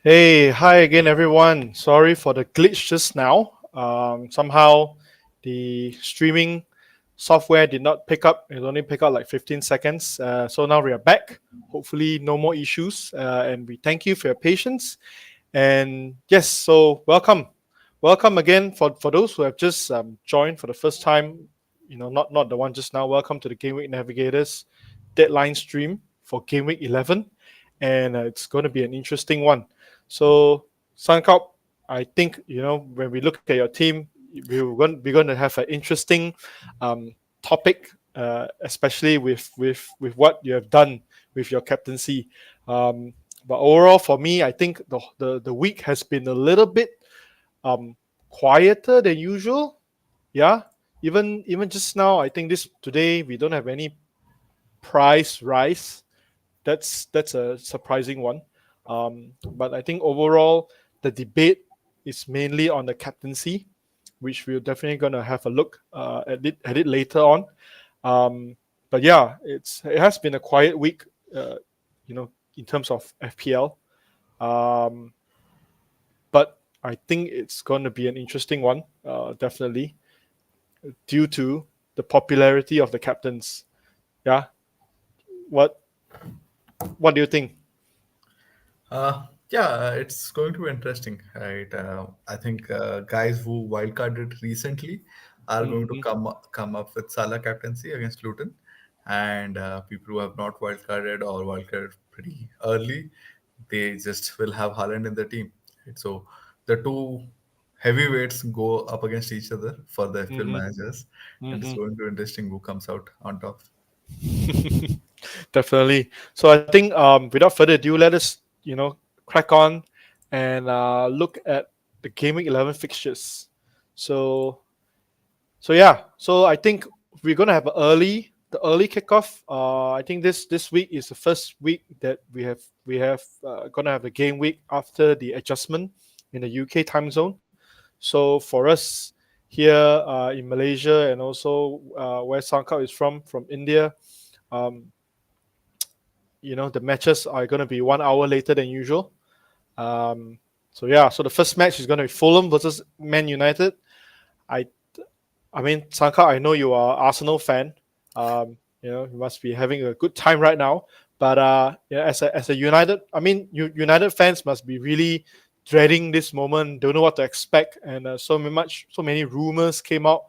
Hi again, everyone. Sorry for the glitch just now. Somehow the streaming software did not pick up. It only picked up like 15 seconds. So now we are back. Hopefully, no more issues. And we thank you for your patience. And yes, so welcome again for those who have just joined for the first time. Not the one just now. Welcome to the Gameweek Navigators Deadline stream for Gameweek 11, and it's going to be an interesting one. So, Sankalp, I think when we look at your team, we're going to have an interesting topic, especially with what you have done with your captaincy. But overall, for me, I think the week has been a little bit quieter than usual. Yeah, even just now, I think this today we don't have any price rise. That's a surprising one. But I think overall the debate is mainly on the captaincy, which we're definitely gonna have a look at it later on. But yeah, it has been a quiet week, in terms of FPL. Um, but I think it's going to be an interesting one, definitely, due to the popularity of the captains. Yeah, what what do you think? Yeah, it's going to be interesting, right? I think guys who wildcarded recently are going to Hmm. come up with Salah captaincy against Luton, and people who have not wildcarded or wildcarded pretty early, they just will have Haaland in the team. Right? So the two heavyweights go up against each other for the FPL Hmm. managers, and it's Hmm. going to be interesting who comes out on top. Definitely. So I think without further ado, let us crack on and look at the Gaming 11 fixtures. So yeah. So I think we're gonna have the early kickoff. I think this week is the first week that we have gonna have a game week after the adjustment in the UK time zone. So for us here in Malaysia and also where Sankar is from India, um, the matches are going to be 1 hour later than usual. Um, so yeah, so the first match is going to be Fulham versus Man United. I I mean, Sankar, I know you are Arsenal fan. You must be having a good time right now. But as a United, I mean, United fans must be really dreading this moment. Don't know what to expect, and so many rumors came out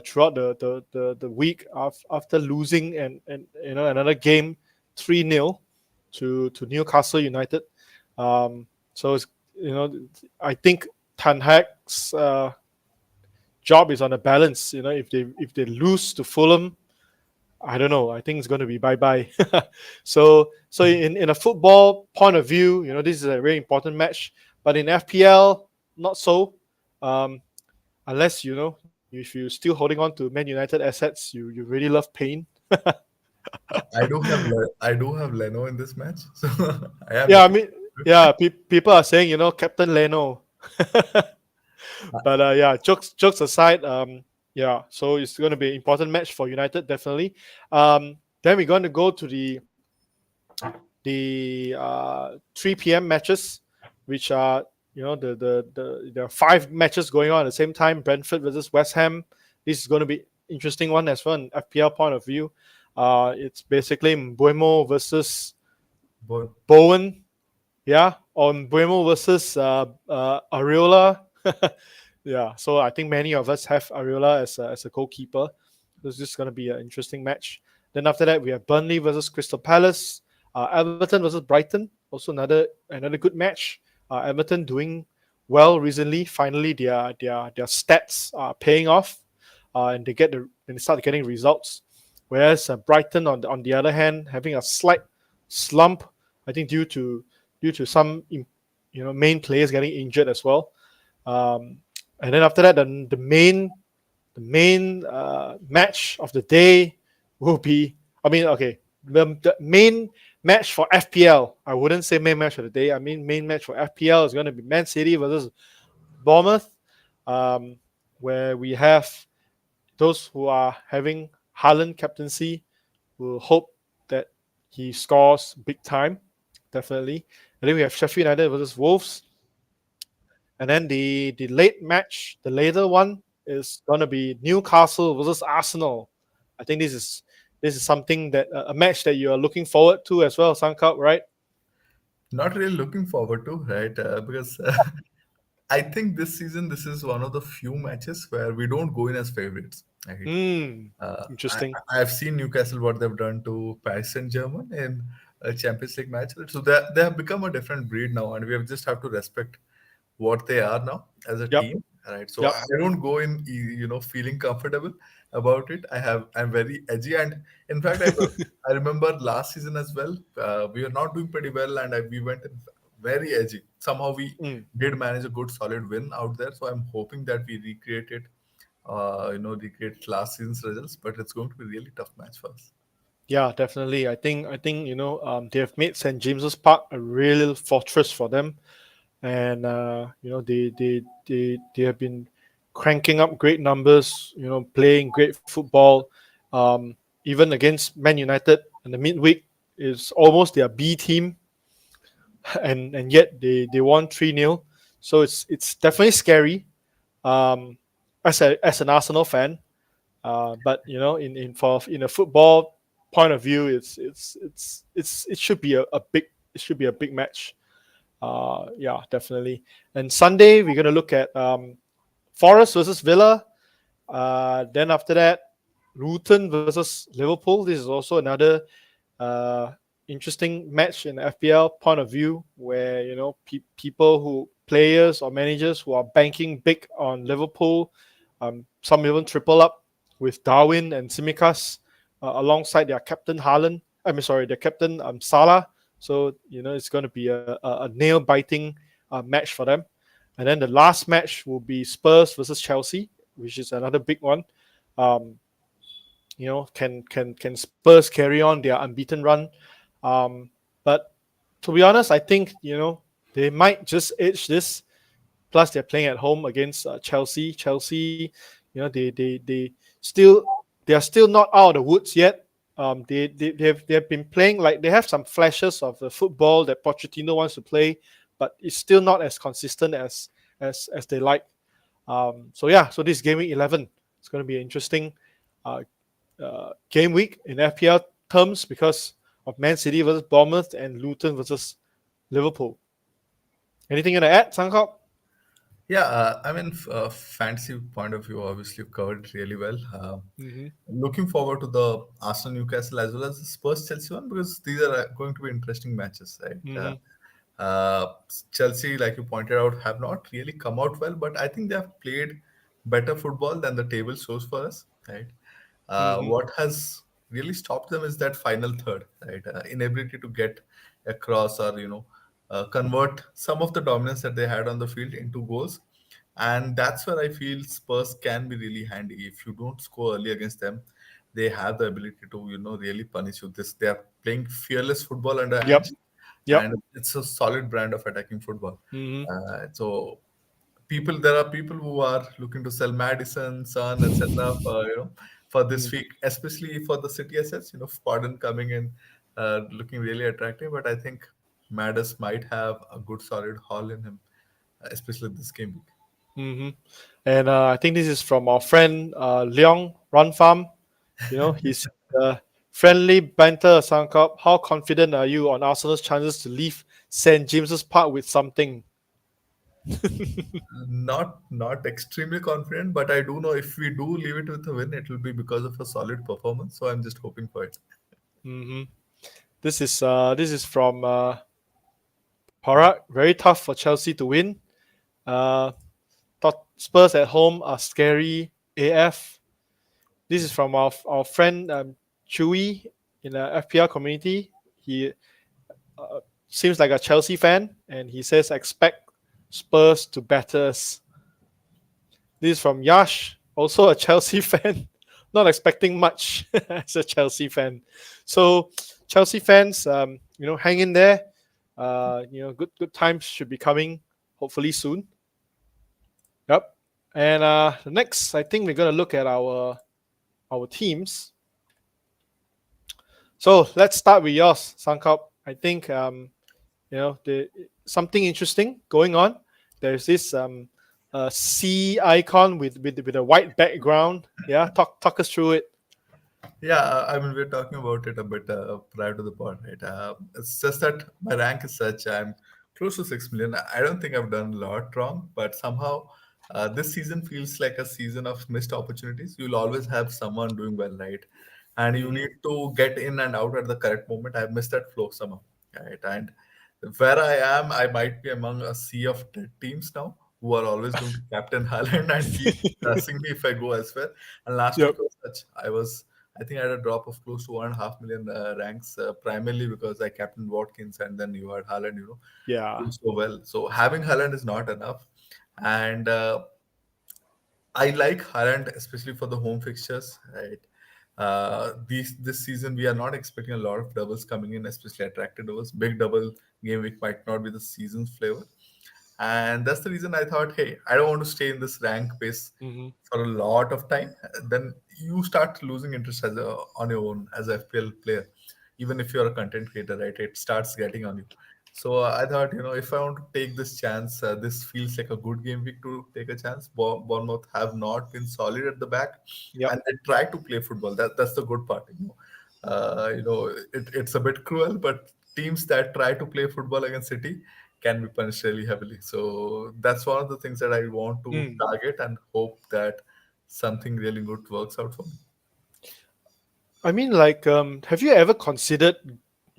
throughout the week after losing and another game 3-0 to Newcastle United. So it's, I think Tan Hag's job is on a balance. If they lose to Fulham, I don't know. I think it's going to be bye bye. So in a football point of view, this is a very important match. But in FPL, not so. Um, Unless if you're still holding on to Man United assets, you really love pain. I do have Leno in this match, so I am Yeah, I looking. mean, yeah, people are saying Captain Leno. But yeah, jokes aside, yeah, so it's going to be an important match for United, definitely. Then we're going to go to the 3 p.m. matches, which are there are 5 matches going on at the same time. Brentford versus West Ham. This is going to be interesting one as well, an FPL point of view. It's basically Mbuemo versus But Bowen, yeah, on Mbuemo versus Areola. Yeah, so I think many of us have Areola as a goalkeeper. This is going to be an interesting match. Then after that, we have Burnley versus Crystal Palace, Everton versus Brighton. Also another good match. Everton doing well recently. Finally, their stats are paying off, and they start getting results. Whereas Brighton on the other hand, having a slight slump. I think due to some main players getting injured as well. Um, and then after that, the main match of the day will be. I mean, okay, the main match for FPL. I wouldn't say main match of the day. I mean, main match for FPL is going to be Man City versus Bournemouth, um, where we have those who are having Haaland captaincy will hope that he scores big time, definitely. I think we have Sheffield United versus Wolves, and then the late match, the later one is gonna be Newcastle versus Arsenal. I think this is something that a match that you are looking forward to as well, Sankalp, right? Not really looking forward to, right? Because I think this season this is one of the few matches where we don't go in as favorites. Right? Hmm. Uh, I, Interesting. I've seen Newcastle what they've done to Paris Saint-Germain in a Champions League match. So they have become a different breed now, and we have just have to respect what they are now as a Yep. team. Right. So Yep. I don't go in, feeling comfortable about it. I'm very edgy, and in fact, I remember last season as well. We were not doing pretty well, and we went in very edgy. Somehow we Mm. did manage a good solid win out there. So I'm hoping that we recreate last season's results, but it's going to be a really tough match for us. Yeah, definitely. I think they have made St James's Park a real fortress for them, and they have been cranking up great numbers. Playing great football. Even against Man United in the midweek is almost their B team, and yet they won 3-0. So it's definitely scary. Um, as an Arsenal fan, but in a football point of view, it should be a big match. Yeah, definitely. And Sunday we're gonna look at Forest versus Villa. Then after that, Luton versus Liverpool. This is also another uh, interesting match in the FPL point of view, where people who players or managers who are banking big on Liverpool, some even triple up with Darwin and Simicas alongside their captain Haaland. I mean, sorry, their captain Salah. So it's going to be a nail biting match for them. And then the last match will be Spurs versus Chelsea, which is another big one. Um, can Spurs carry on their unbeaten run? But to be honest, I think they might just edge this. Plus, they're playing at home against Chelsea. Chelsea, still they are still not out of the woods yet. They have been playing, like they have some flashes of the football that Pochettino wants to play, but it's still not as consistent as they like. So yeah, so this game week 11 is going to be an interesting uh, game week in FPL terms because of Man City versus Bournemouth and Luton versus Liverpool. Anything you want to add, Sankop? Yeah, fantasy point of view, obviously you covered it really well. Mm-hmm. Looking forward to the Arsenal Newcastle as well as the Spurs Chelsea one because these are going to be interesting matches, right? Mm-hmm. Chelsea, like you pointed out, have not really come out well, but I think they have played better football than the table shows for us, right? Mm-hmm. What has really stopped them is that final third, right? Inability to get across or convert some of the dominance that they had on the field into goals, and that's where I feel Spurs can be really handy. If you don't score early against them, they have the ability to really punish you. This They are playing fearless football under Yep. hands, Yep. and it's a solid brand of attacking football. Mm-hmm. So there are people who are looking to sell Madison, Son, etc. For this week, especially for the City assets. Foden coming in, looking really attractive. But I think Madis might have a good solid haul in him, especially this game week. Mm-hmm. And I think this is from our friend Leong Run Farm. He's friendly banter, Sankop. How confident are you on Arsenal's chances to leave St James's Park with something? Not extremely confident, but I do know if we do leave it with a win, it will be because of a solid performance. So I'm just hoping for it. Mm-hmm. This is from Parak. Very tough for Chelsea to win. Uh, Thought Spurs at home are scary AF. This is from our friend Chewy in the FPL community. He seems like a Chelsea fan, and he says expect Spurs to batter us. This is from Yash, also a Chelsea fan. Not expecting much as a Chelsea fan. So Chelsea fans, hang in there. Good times should be coming, hopefully soon. Yep. And the next, I think we're gonna look at our teams. So let's start with yours, Sankop. I think something interesting going on. There's this sea icon with a white background. Yeah, talk us through it. Yeah, I mean, we're talking about it a bit prior to the pod, right? It's just that my rank is such, I'm close to 6 million. I don't think I've done a lot wrong, but somehow this season feels like a season of missed opportunities. You'll always have someone doing well, right? And you Hmm. need to get in and out at the correct moment. I've missed that flow somehow, right? And where I am, I might be among a sea of dead teams now who are always going to captain Haaland and keep harassing me if I go elsewhere. And last week Yep. was such. I think I had a drop of close to 1.5 million ranks, primarily because I captained Watkins and then you had Haaland, Yeah. doing so well. So having Haaland is not enough. And I like Haaland, especially for the home fixtures, right? This season, we are not expecting a lot of doubles coming in, especially attracted doubles. Big double game week might not be the season's flavor. And that's the reason I thought, hey, I don't want to stay in this rank base Hmm. for a lot of time. Then you start losing interest on your own as a FPL player. Even if you're a content creator, right? It starts getting on you. So I thought, if I want to take this chance, this feels like a good game week to take a chance. Bournemouth have not been solid at the back, Yep. and they try to play football. That's the good part. It's a bit cruel, but teams that try to play football against City can be punished really heavily. So that's one of the things that I want to Mm. target and hope that something really good works out for me. I mean, like, have you ever considered,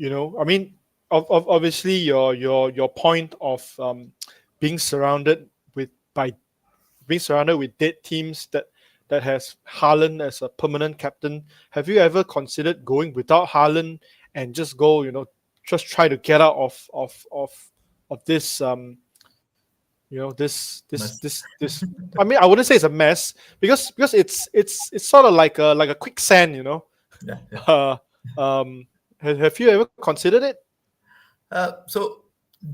I mean, obviously your point of being surrounded with by being surrounded with dead teams that has Haaland as a permanent captain. Have you ever considered going without Haaland and just go, just try to get out of this Mess. this I mean, I wouldn't say it's a mess because it's sort of like a quicksand. Yeah, yeah. Uh, have you ever considered it? So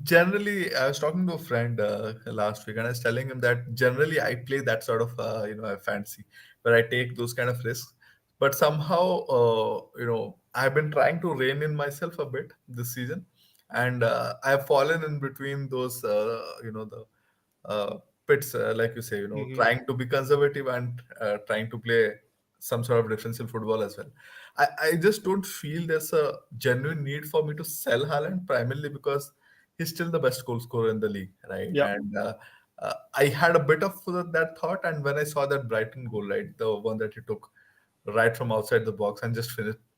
generally, I was talking to a friend last week, and I was telling him that generally I play that sort of a fantasy where I take those kind of risks. But somehow, I've been trying to rein in myself a bit this season, and I've fallen in between those, the uh, pits, like you say, Hmm. trying to be conservative and trying to play some sort of differential football as well. I just don't feel there's a genuine need for me to sell Haaland primarily because he's still the best goal scorer in the league, right? Yep. And I had a bit of that thought, and when I saw that Brighton goal, right, the one that he took right from outside the box and just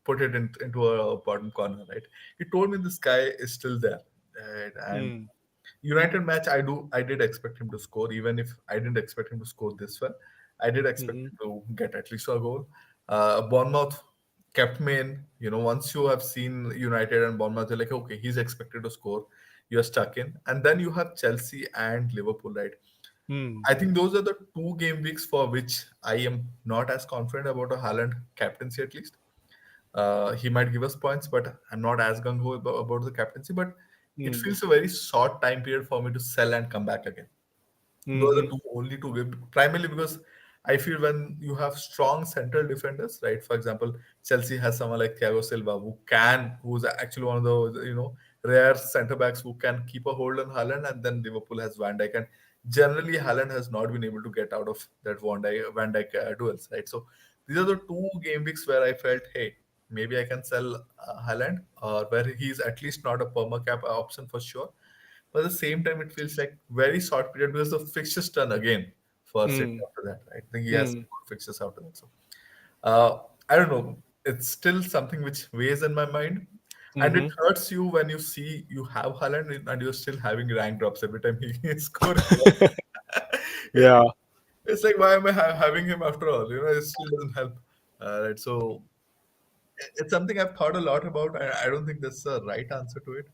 put it into a bottom corner, right? He told me this guy is still there, right? And Mm. United match, I did expect him to score, even if I didn't expect him to score this well. I did expect Hmm. him to get at least a goal. Bournemouth kept me in. Once you have seen United and Bournemouth, you're like, okay, he's expected to score. You're stuck in, and then you have Chelsea and Liverpool, right? Mm. I think those are the two game weeks for which I am not as confident about a Haaland captaincy at least. He might give us points, but I'm not as gung ho about the captaincy. But it Mm. feels a very short time period for me to sell and come back again. Those are Hmm. only two games, primarily because I feel when you have strong central defenders, right? For example, Chelsea has someone like Thiago Silva who's actually one of the rare centre backs who can keep a hold on Haaland, and then Liverpool has Van Dijk, and generally Haaland has not been able to get out of that Van Dijk duels, right? So these are the two game weeks where I felt, hey, maybe I can sell Haaland, or where he's at least not a perma cap option for sure, but at the same time, it feels like very short period because the fixtures turn again for City Mm. after that. I think he has Mm. good fixtures after that. So I don't know. It's still something which weighs in my mind, and it Hmm. hurts you when you see you have Haaland and you're still having rank drops every time he is scoring. Yeah. It's like, why am I having him after all? It still doesn't help. Right. So it's something I've thought a lot about. I don't think there's a right answer to it.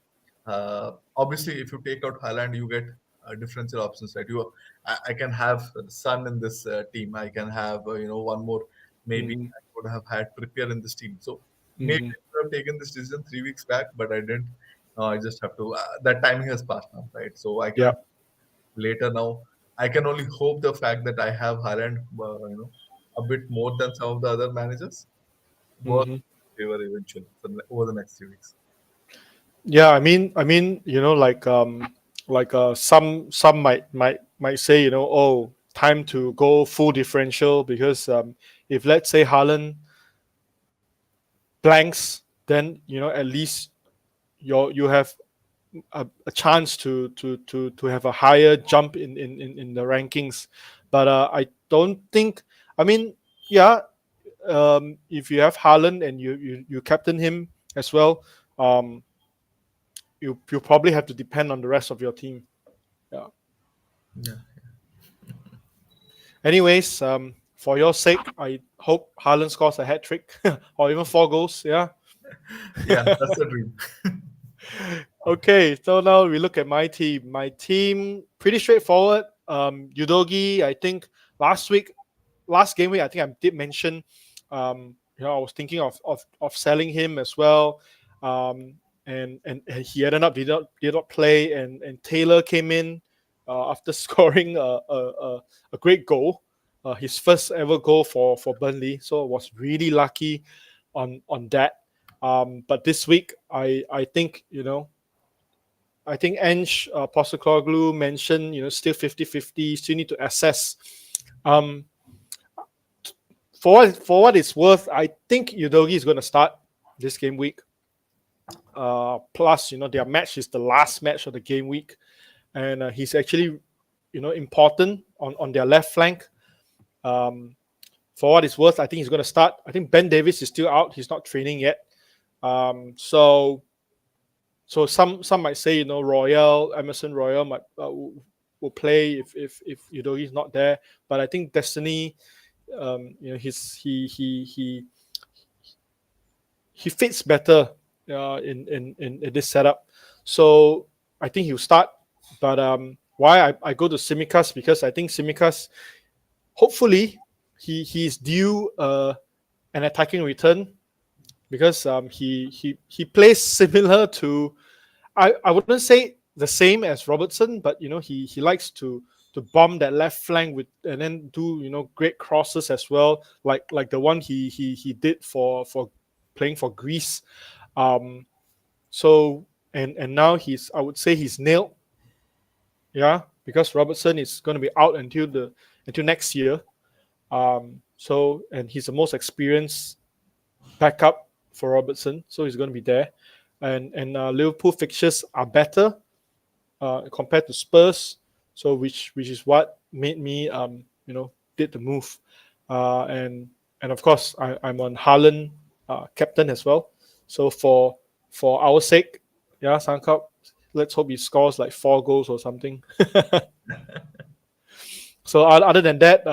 Obviously, if you take out Haaland, you get differential options, right? I can have Son in this team. I can have one more. Maybe Hmm. I could have had Trippier in this team. So maybe Hmm. I could have taken this decision 3 weeks back, but I didn't. I just have to. That timing has passed now, right? So I Yeah. cannot later now. I can only hope the fact that I have Haaland, a bit more than some of the other managers work Hmm. in favor eventually over the next 3 weeks. Yeah, some might say, oh, time to go full differential because if let's say Haaland blanks, then at least you have a chance to have a higher jump in the rankings. But I don't think. I mean, yeah, if you have Haaland and you captain him as well, um, you probably have to depend on the rest of your team. Yeah. Yeah, Anyways, for your sake, I hope Haaland scores a hat trick or even 4 goals. Yeah. yeah, that's the dream. Okay, so now we look at my team. My team pretty straightforward. Udogi, I think last week, last game week, I think I did mention, I was thinking of selling him as well, and he ended up did not play, and Taylor came in after scoring a great goal, his first ever goal for Burnley. So I was really lucky on that. But this week, I think Ange Postecoglou mentioned, still 50-50, still need to assess. Um, for what it's worth, I think Udogi is going to start this game week. Plus, their match is the last match of the game week, and he's actually, important on their left flank. Um, for what it's worth, I think he's going to start. I think Ben Davis is still out; he's not training yet. So some might say, Royal Emerson Royal might will play if Udogi is not there. But I think Destiny, he fits better in this setup. So I think he'll start. But why I go to Simicas, because I think Simicas, hopefully he's due an attacking return, because he plays similar to, I wouldn't say the same as Robertson, but he likes to bomb that left flank with, and then do great crosses as well, like the one he did for playing for Greece. Um, so and now I would say he's nailed, yeah, because Robertson is going to be out until next year. So, and he's the most experienced backup for Robertson, so he's going to be there. And Liverpool fixtures are better compared to Spurs. So which is what made me did the move, and of course I'm on Haaland captain as well. So for our sake, yeah, Sankalp, let's hope he scores like 4 goals or something. So other than that,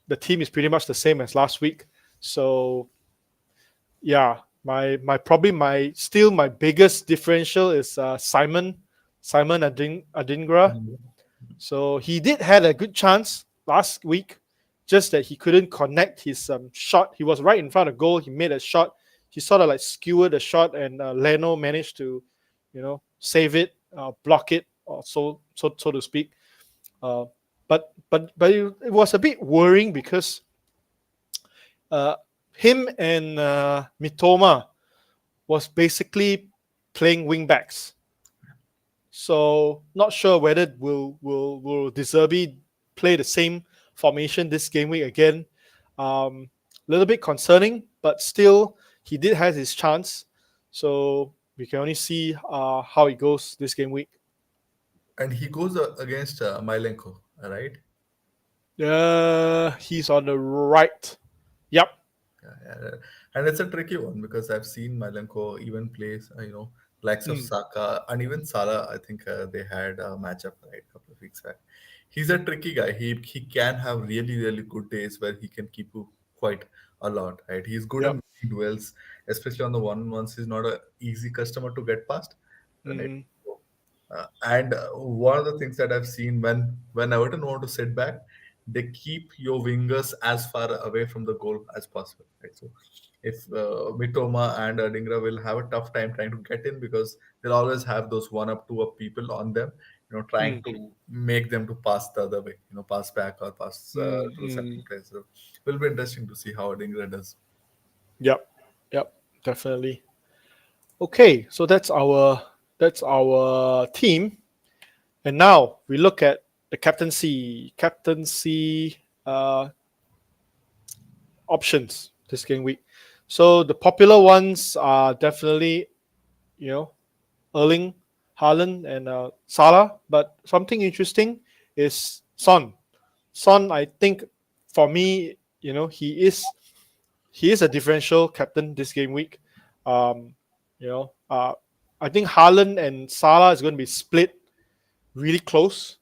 the team is pretty much the same as last week. So yeah, my biggest differential is Simon Adingra. So he did had a good chance last week, just that he couldn't connect his shot. He was right in front of goal. He made a shot. He sort of like skewered the shot, and Leno managed to, save it, block it, or so to speak. Uh, but it was a bit worrying because uh, him and Mitoma was basically playing wing backs. So not sure whether will De Zerbi play the same formation this game week again. A little bit concerning, but still he did have his chance. So we can only see how it goes this game week. And he goes against Milenko, right? He's on the right. Yep. Yeah, yeah. And it's a tricky one because I've seen Milenko even plays, likes of Mm, Saka and even Salah. I think they had a matchup right a couple of weeks back. He's a tricky guy. He can have really really good days where he can keep you quite a lot. Right, he's good yep. in duels, especially on the one-on-ones. He's not a easy customer to get past. Right. Hmm. And one of the things that I've seen when Everton want to sit back, they keep your wingers as far away from the goal as possible. Right? So if Mitoma and Dingra will have a tough time trying to get in because they'll always have those one up, two up people on them, trying Mm, to make them to pass the other way, pass back or pass to the mm. second place. So it will be interesting to see how Dingra does. Yep. Yep. Definitely. Okay, so that's our team, and now we look at the captaincy uh, options this game week. So the popular ones are definitely, you know, Erling, Haaland, and Salah. But something interesting is Son. Son, I think, for me, he is a differential captain this game week. Um, you know, I think Haaland and Salah is going to be split really close.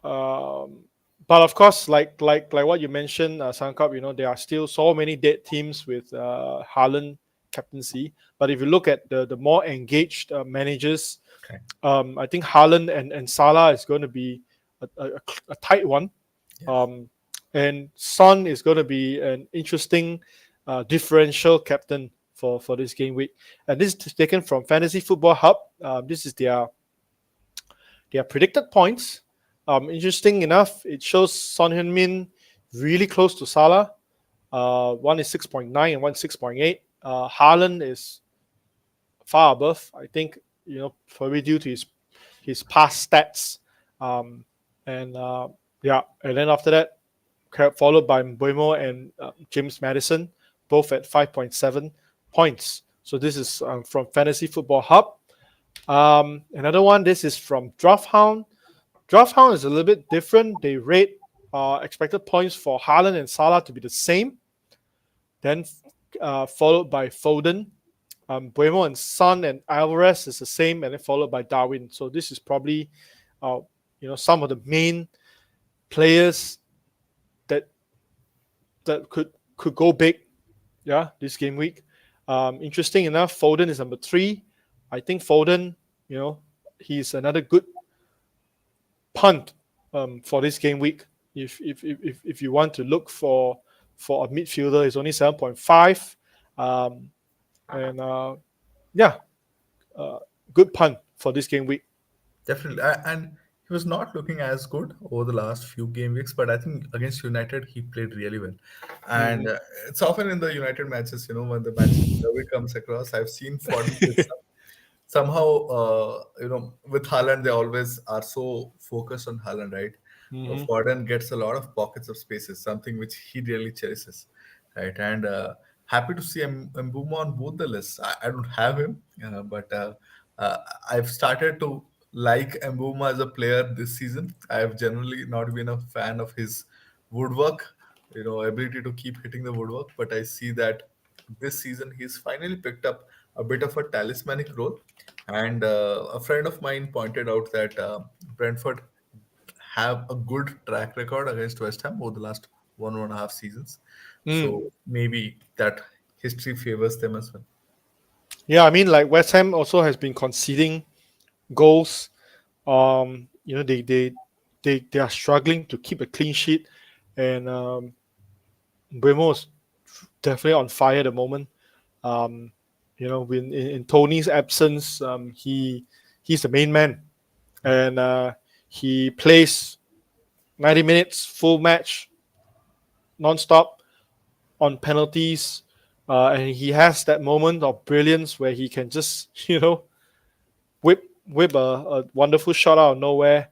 Um, but of course, like what you mentioned, Sankalp, there are still so many dead teams with Haaland captaincy. But if you look at the more engaged managers, Okay. I think Haaland and Salah is going to be a tight one. Yes. Um, and Son is going to be an interesting differential captain for this game week. And this is taken from Fantasy Football Hub. This is their predicted points. Interesting enough, it shows Son Heung-min really close to Salah. One is 6.9 and one 6.8. Haaland is far above. I think probably due to his past stats. Um, and yeah, and then after that, followed by Mbuemo and James Madison, both at 5.7 points. So this is from Fantasy Football Hub. Another one, this is from DraftHound. DraftHound is a little bit different. They rate expected points for Haaland and Salah to be the same, then followed by Foden. Buemo and Son and Alvarez is the same, and then followed by Darwin. So this is probably, some of the main players that could go big, yeah, this game week. Interesting enough, Foden is number 3. I think Foden, he's another good punt for this game week. If you want to look for a midfielder, it's only 7.5, and yeah, uh, good punt for this game week. Definitely. And he was not looking as good over the last few game weeks, but I think against United he played really well. And Mhm. it's often in the United matches, when the Manchester derby comes across, I've seen Foden with somehow, with Haaland, they always are so focused on Haaland, right? Mhm. Foden gets a lot of pockets of spaces, something which he really cherishes, right? And happy to see Mbuma on both the lists. I don't have him, but uh, I've started to like Mbuma as a player this season. I've generally not been a fan of his woodwork, ability to keep hitting the woodwork, but I see that this season he's finally picked up a bit of a talismanic role. And a friend of mine pointed out that Brentford have a good track record against West Ham over the last 1.5 seasons. Mm. So maybe that history favors them as well. Yeah, I mean, like West Ham also has been conceding goals. They are struggling to keep a clean sheet, and Buemo is definitely on fire at the moment. Um, in Tony's absence, he's the main man, and he plays 90 minutes full match non-stop on penalties, and he has that moment of brilliance where he can just whip a wonderful shot out of nowhere.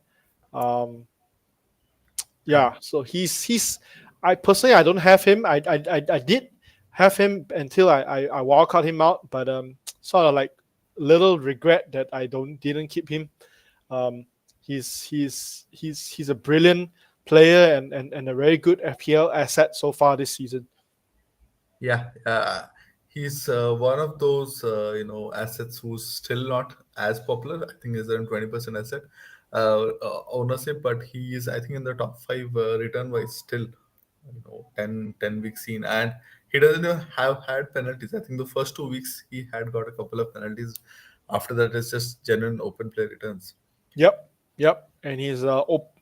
Um, Correct. yeah, so he's I personally I don't have him. I did have him until I wildcard him out, but sort of like little regret that I don't didn't keep him. Um, he's a brilliant player and a very good FPL asset so far this season. Yeah, he's one of those assets who's still not as popular. I think he's around 20% asset ownership, but he is I think in the top five return wise still. 10 weeks seen, and he doesn't even have had penalties. I think the first 2 weeks he had got a couple of penalties. After that, it's just genuine open play returns. Yep, yep, and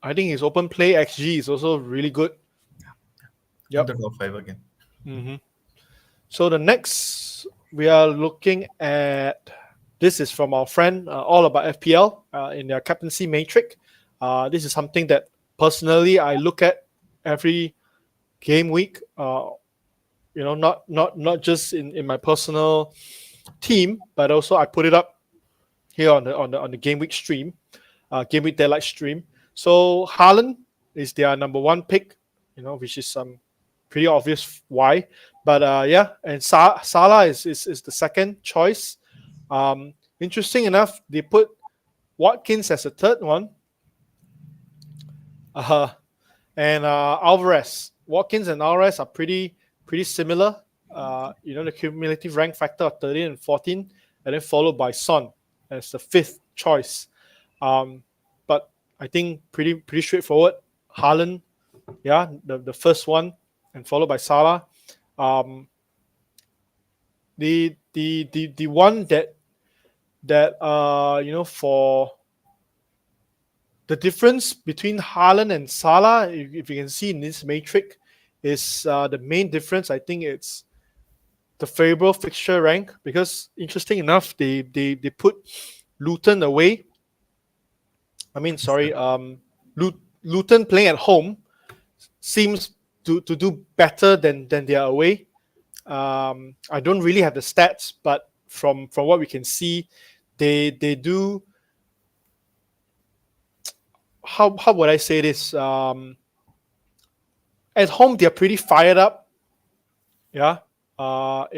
I think his open play XG is also really good. In Yep. the top five again. hmm So the next we are looking at, this is from our friend all about FPL in their captaincy matrix. This is something that personally I look at every game week. Not just in my personal team, but also I put it up here on the game week stream, game week deadline stream. So Haaland is their number one pick, which is pretty obvious why. But yeah, and Salah is the second choice. Interesting enough, they put Watkins as a third one. Uh, and Alvarez. Watkins and Alvarez are pretty similar. The cumulative rank factor of 13 and 14, and then followed by Son as the fifth choice. But I think pretty straightforward. Haaland, yeah, the first one, and followed by Salah. The one that for the difference between Haaland and Salah, if you can see in this matrix, is the main difference. I think it's the favorable fixture rank, because interesting enough, they put Luton away. I mean, sorry, Luton playing at home seems to do better than they are away. I don't really have the stats, but from what we can see, they do. How would I say this? At home, they're pretty fired up. Yeah. For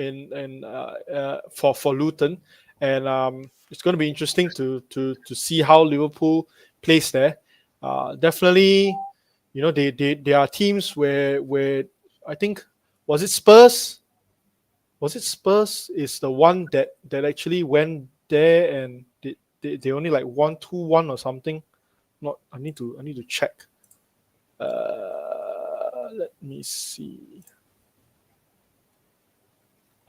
Luton, and it's going to be interesting to see how Liverpool plays there. Definitely, they are teams where I think was it Spurs? Was it Spurs is the one that actually went there and they only like won 2-1 or something. Not I need to check. Let me see.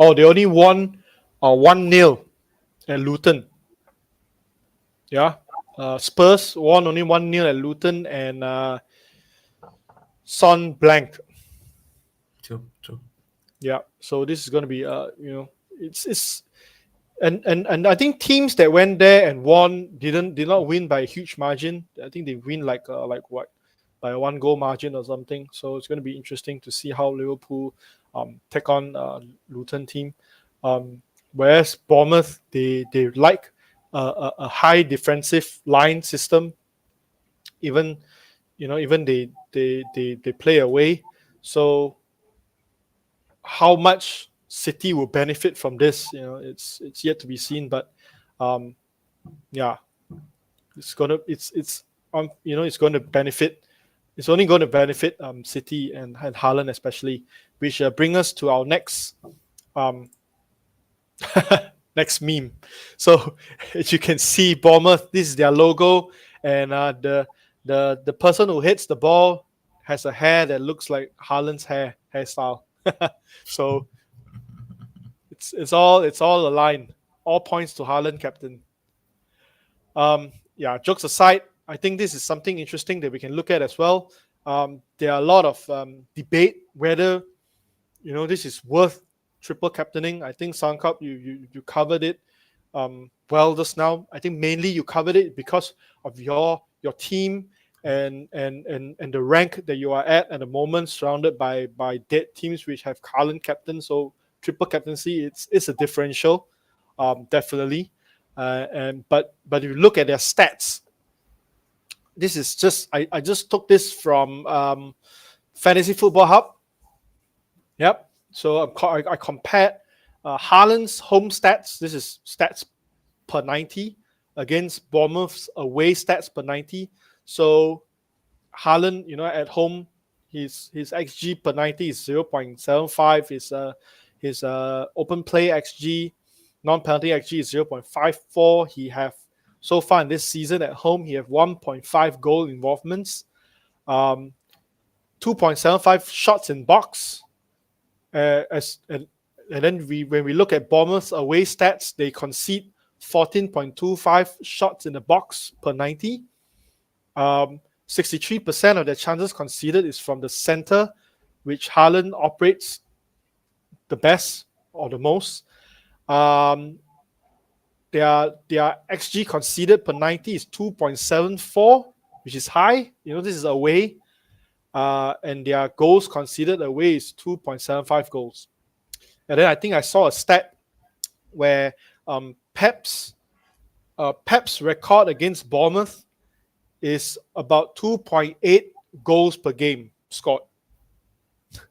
Oh, they only won 1-0 at Luton. Yeah. Spurs won only 1-0 at Luton, and Son blanked. True. Yeah. So this is going to be it's and I think teams that went there and won did not win by a huge margin. I think they win like what, by a 1-goal margin or something. So it's going to be interesting to see how Liverpool take on Luton team. Whereas Bournemouth, they like a high defensive line system. Even they play away. So how much City will benefit from this, it's yet to be seen. But yeah, it's going to benefit. It's only going to benefit City and Haaland especially, which bring us to our next next meme. So as you can see, Bournemouth, this is their logo, and the person who hits the ball has a hair that looks like Haaland's hairstyle. So it's all aligned. All points to Haaland, captain. Yeah, jokes aside, I think this is something interesting that we can look at as well. There are a lot of debate whether this is worth triple captaining. I think Sankalp, you covered it well just now. I think mainly you covered it because of your team and the rank that you are at the moment, surrounded by dead teams which have Haaland captain. So triple captaincy, it's a differential, definitely. But if you look at their stats, this is just I just took this from Fantasy Football Hub. Yep. So I compared Haaland's home stats. This is stats per 90 against Bournemouth's away stats per 90. So Haaland, at home, his XG per 90 is 0.75. His open play XG, non-penalty XG is 0.54. He have so far in this season at home, he have 1.5 goal involvements, 2.75 shots in box. And then when we look at Bournemouth's away stats, they concede 14.25 shots in the box per 90. 63% of their chances conceded is from the center, which Haaland operates the best or the most. Their XG conceded per 90 is 2.74, which is high. This is away. And their goals conceded away is 2.75 goals. And then I think I saw a stat where Pep's record against Bournemouth is about 2.8 goals per game scored.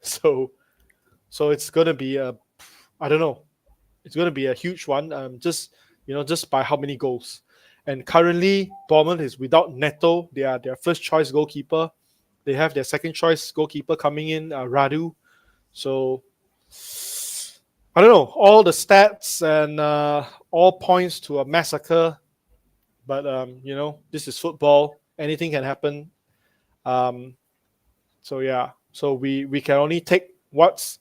So it's gonna be a, I don't know, it's gonna be a huge one. Just just by how many goals. And currently, Bournemouth is without Neto. They are their first choice goalkeeper. They have their second choice goalkeeper coming in, Radu. So I don't know. All the stats and all points to a massacre. But this is football. Anything can happen. Um, so yeah. So we can only take what's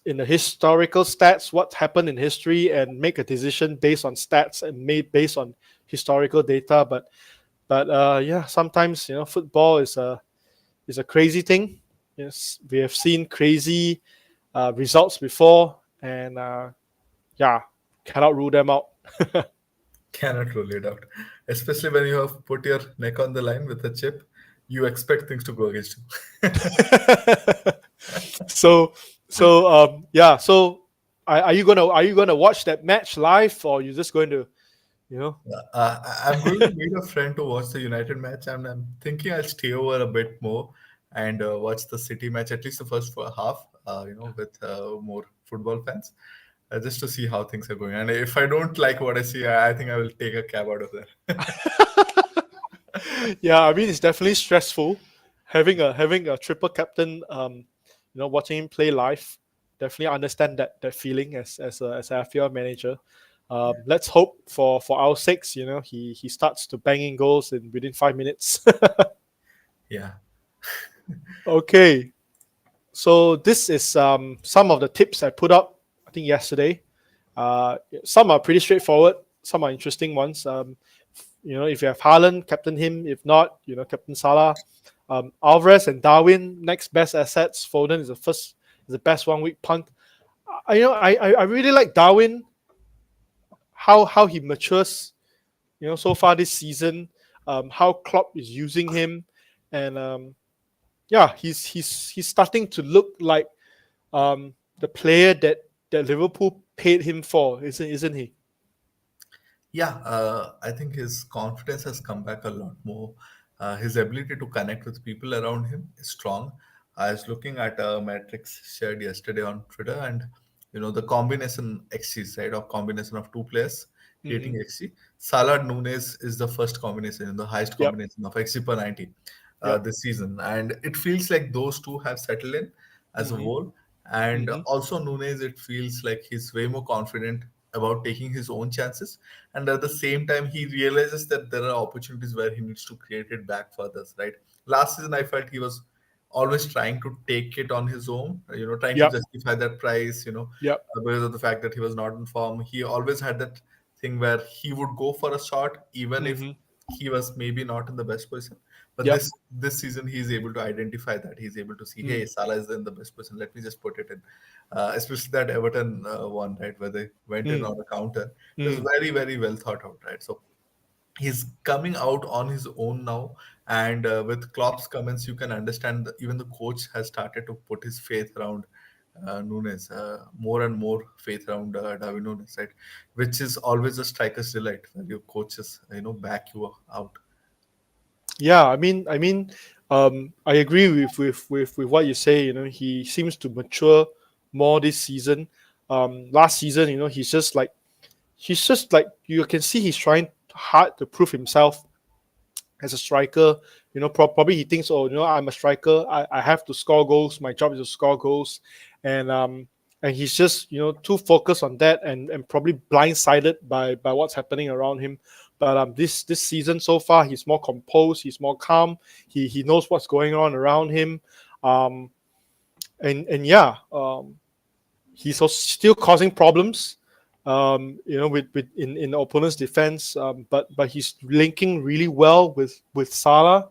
in the historical stats, what happened in history, and make a decision based on stats and made based on historical data. But yeah, sometimes football is a crazy thing. Yes, we have seen crazy results before, and yeah, cannot rule them out. Cannot rule it out. Especially when you have put your neck on the line with a chip, you expect things to go against you. so yeah. So are you gonna watch that match live, or you just going to you know? I'm going to meet a friend to watch the United match, and I'm thinking I'll stay over a bit more and watch the City match, at least the first half, with more football fans, just to see how things are going. And if I don't like what I see, I think I will take a cab out of there. Yeah, I mean it's definitely stressful having a triple captain. Watching him play live, definitely understand that feeling as a FPL manager. Let's hope for our sakes, he starts to bang in goals in within 5 minutes. Yeah. Okay, so this is some of the tips I put up, I think yesterday. Some are pretty straightforward. Some are interesting ones. If you have Haaland, captain him. If not, captain Salah. Alvarez and Darwin, next best assets. Foden is the best 1 week punt. I really like Darwin. How he matures, so far this season. How Klopp is using him, and yeah, he's starting to look like the player that Liverpool paid him for, isn't he? Yeah, I think his confidence has come back a lot more. His ability to connect with people around him is strong. I was looking at a matrix shared yesterday on Twitter, and the combination XG, right, of combination of two players Mm-hmm. creating XG. Salah Nunes is the first combination, the highest Yep. combination of XG per 90 Yep. this season, and it feels like those two have settled in as a Mm-hmm. whole. And Mm-hmm. also Nunes, it feels like he's way more confident about taking his own chances, and at the same time he realizes that there are opportunities where he needs to create it back for others, right? Last season I felt he was always trying to take it on his own, trying to Yep. justify that price, Yep. because of the fact that he was not in form. He always had that thing where he would go for a shot even if Mm-hmm. he was maybe not in the best position. But Yep. this season he's able to identify that. He's able to see, hey, Mm. Salah is in the best position, let me just put it in. Especially that Everton one, right, where they went in Mm. on a counter. It was Mm. very, very well thought out, right? So he's coming out on his own now, and with Klopp's comments, you can understand that even the coach has started to put his faith around Nunes, more and more faith around David Nunes, right? Which is always a striker's delight when your coaches, back you out. Yeah, I agree with what you say. He seems to mature more this season. Last season, he's just like you can see he's trying hard to prove himself as a striker. Probably he thinks, oh, I'm a striker. I have to score goals. My job is to score goals, and he's just too focused on that, and probably blindsided by what's happening around him. But this season so far, he's more composed. He's more calm. He knows what's going on around him, um, and yeah, he's also still causing problems. With in the opponent's defense, but he's linking really well with Salah,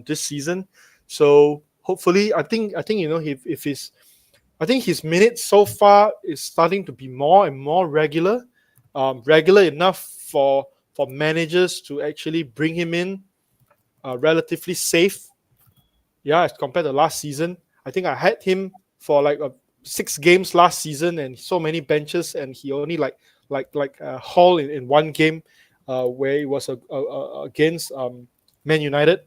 this season. So hopefully, I think if his I think his minutes so far is starting to be more and more regular, regular enough for managers to actually bring him in, relatively safe. Yeah, as compared to last season, I think I had him for like 6 games last season and so many benches, and he only haul in one game, where it was against Man United.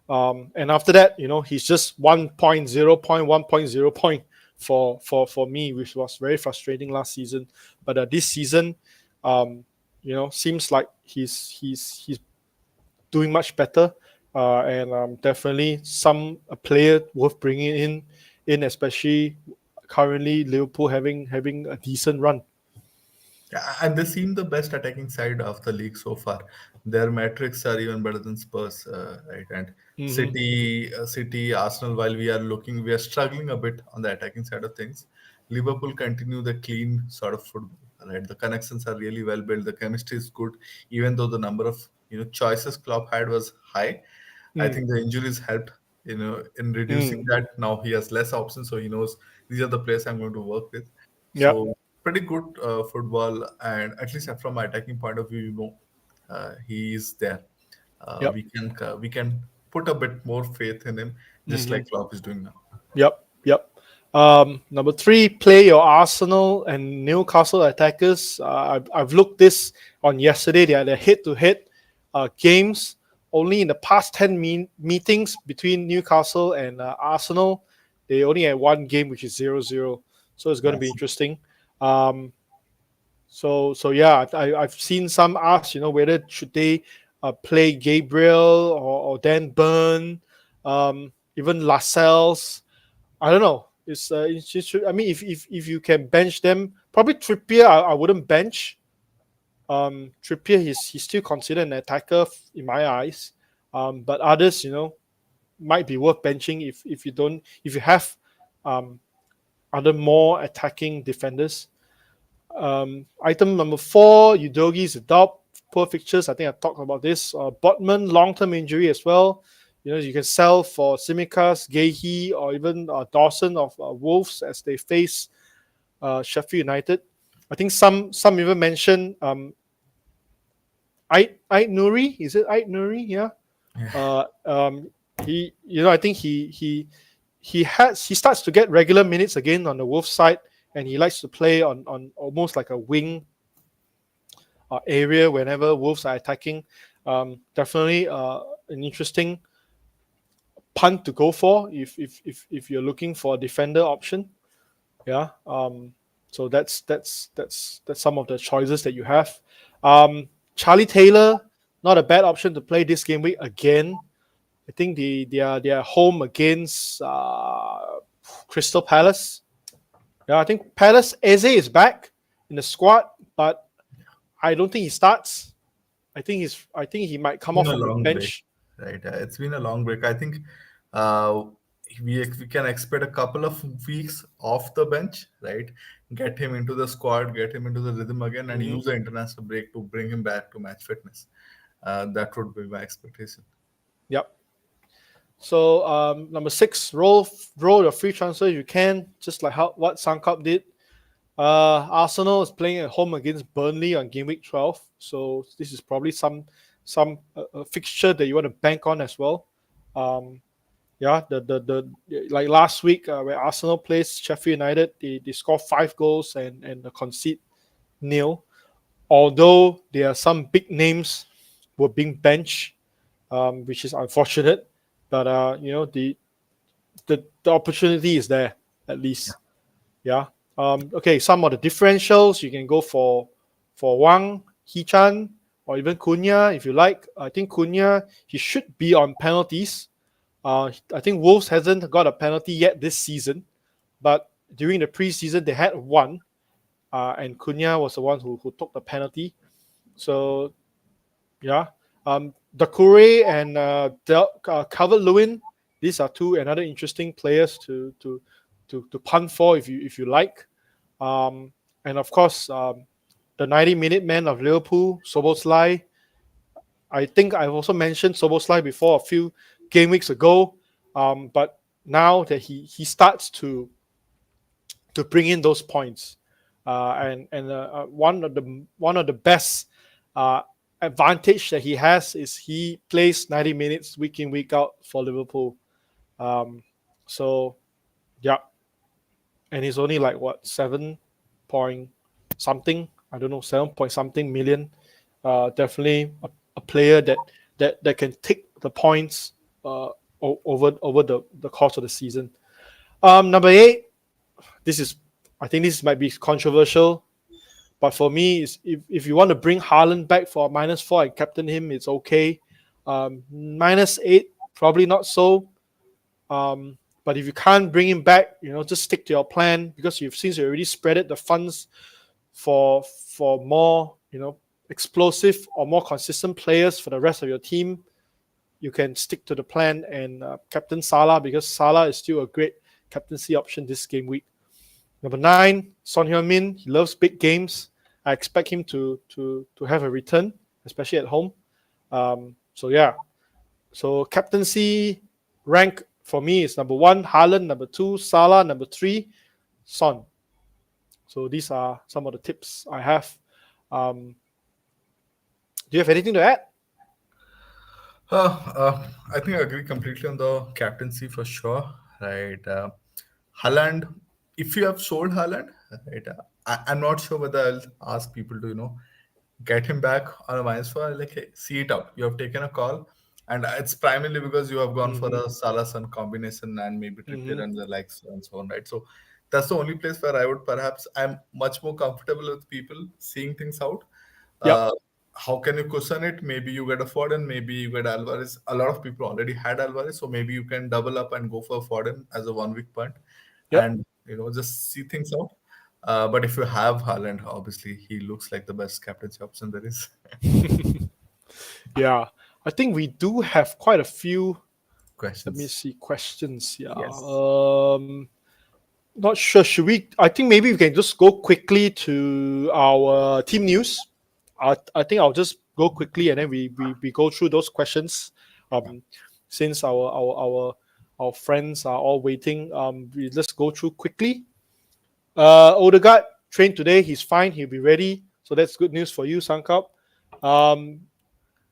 And after that, he's just 1.0 point for me, which was very frustrating last season. But this season, um, seems like he's doing much better, and definitely a player worth bringing in, especially currently Liverpool having a decent run. Yeah, and they seem the best attacking side of the league so far. Their metrics are even better than Spurs, right? And Hmm. City, Arsenal. While we are struggling a bit on the attacking side of things. Liverpool continue the clean sort of football, right? The connections are really well built. The chemistry is good, even though the number of choices Klopp had was high. I Mm, think the injuries helped, in reducing mm, that. Now he has less options, so he knows these are the players I'm going to work with. yep, So pretty good football, and at least from my attacking point of view, he is there. yep. We can put a bit more faith in him, just Hmm. like Klopp is doing now. Yep, yep. Number three, play your Arsenal and Newcastle attackers. I've looked this on yesterday. They are the head-to-head games. Only in the past 10 meetings between Newcastle and Arsenal, they only had one game, which is 0-0. So it's going to be Nice. interesting. Um, so yeah, I've seen some ask, whether should they play Gabriel or Dan Burn, even Lascelles. I don't know. It's just, I mean, if you can bench them, probably Trippier, I wouldn't bench. Trippier, he's still considered an attacker in my eyes. But others, might be worth benching if you have um, other more attacking defenders. Item number four, Udogi's adopt poor fixtures. I think I've talked about this. Botman, long-term injury as well. You can sell for Simicas, Gahey, or even Dawson of Wolves as they face Sheffield United. I think some even mention Ait Nuri. Is it Ait Nuri? Yeah. Uh, um, I think he starts to get regular minutes again on the Wolves side, and he likes to play on almost like a wing area whenever Wolves are attacking. Definitely an interesting punt to go for if you're looking for a defender option. Yeah. So that's some of the choices that you have. Charlie Taylor, not a bad option to play this game week again. I think they are home against Crystal Palace. Yeah, I think Palace Eze is back in the squad, but I don't think he starts. I think he might come Been off a from the long break, bench. right? It's been a long break. I think uh, we can expect a couple of weeks off the bench, right? Get him into the squad, get him into the rhythm again, and Hmm. use the international break to bring him back to match fitness. That would be my expectation. Yep. So number six, roll your free transfer if you can, just like what Sankalp did. Arsenal is playing at home against Burnley on game week 12, so this is probably some fixture that you want to bank on as well. Um, yeah, the like last week where Arsenal plays Sheffield United, they score 5 goals and concede nil. Although there are some big names were being benched, which is unfortunate, but the opportunity is there at least. Yeah. Okay. Some of the differentials you can go for Wang, Hee-chan, or even Cunha if you like. I think Cunha he should be on penalties. I think Wolves hasn't got a penalty yet this season, but during the preseason they had one, and Cunha was the one who took the penalty. So yeah, Dakure and Calvert Lewin, these are another interesting players to punt for if you like. Um, and of course, the 90-minute man of Liverpool, Soboslai. I think I've also mentioned Soboslai before a few game weeks ago, but now that he starts to bring in those points, and one of the best uh, advantage that he has is he plays 90 minutes week in week out for Liverpool. Um, so yeah, and he's only like what 7 point something. I don't know, 7 point something million. Definitely a player that can take the points over the course of the season. Number 8. This is, I think this might be controversial, but for me, is if you want to bring Haaland back for -4 and captain him, it's okay. -8 probably not so. But if you can't bring him back, just stick to your plan, because you've since you already spreaded the funds for more, explosive or more consistent players for the rest of your team. You can stick to the plan and captain Salah, because Salah is still a great captaincy option this game week. Number 9, Son Heung-min. He loves big games. I expect him to have a return, especially at home. So yeah. So captaincy rank for me is number 1, Haaland, number 2, Salah, number 3, Son. So these are some of the tips I have. Do you have anything to add? I think I agree completely on the captaincy for sure, right? Haaland, if you have sold Haaland, right? I'm not sure whether I'll ask people to, get him back on a -4. Like, hey, see it out. You have taken a call, and it's primarily because you have gone for Mm-hmm. a Salah Sun combination and maybe Trippier Mm-hmm. and the likes and so on, right? So that's the only place where I would perhaps I'm much more comfortable with people seeing things out. Yep. Uh, how can you cushion it? Maybe you get a Foden, maybe you get Alvarez. A lot of people already had Alvarez, so maybe you can double up and go for Foden as a 1 week punt, Yep. and just see things out. But if you have Haaland, obviously he looks like the best captaincy option there is. Yeah. I think we do have quite a few. Let me Questions. see questions. Yeah. Yes. Not sure. Should we? I think maybe we can just go quickly to our team news. I think I'll just go quickly, and then we go through those questions. Yeah. Um, since our friends are all waiting, we let's go through quickly. Odegaard trained today. He's fine. He'll be ready. So that's good news for you, Sankalp. Um,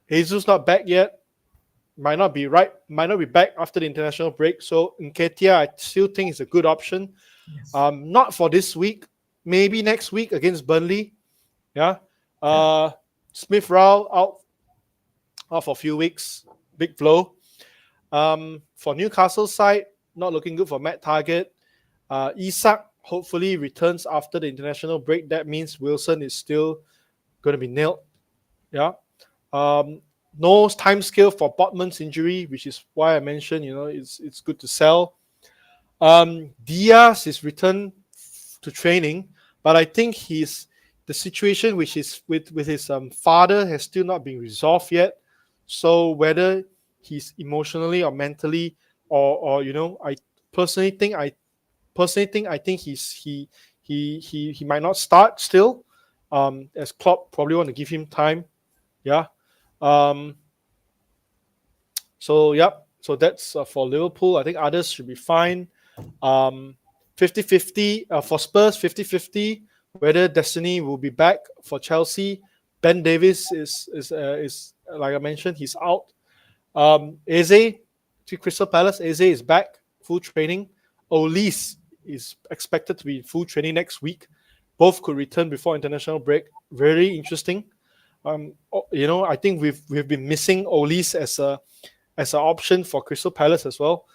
Jesus not back yet. Might not be right. Might not be back after the international break. So Nketiah, I still think is a good option. Yes. Not for this week. Maybe next week against Burnley. Yeah. Yeah. Uh, Smith Rowe out for a few weeks. Big blow. For Newcastle side, not looking good for Matt Target. Isak hopefully returns after the international break. That means Wilson is still going to be nailed. Yeah. Um, no time scale for Botman's injury, which is why I mentioned, it's good to sell. Diaz is returned to training, but I think the situation which is with his father has still not been resolved yet. So whether he's emotionally or mentally, or I personally think I think he might not start still. As Klopp probably want to give him time. Yeah. Um, so yep. So that's for Liverpool. I think others should be fine. Um, 50-50 for Spurs. 50-50 whether Destiny will be back. For Chelsea, Ben Davis is like I mentioned, he's out. Eze to Crystal Palace. Eze is back, full training. Olise is expected to be in full training next week. Both could return before international break. Very interesting. I think we've been missing Olise as an option for Crystal Palace as well.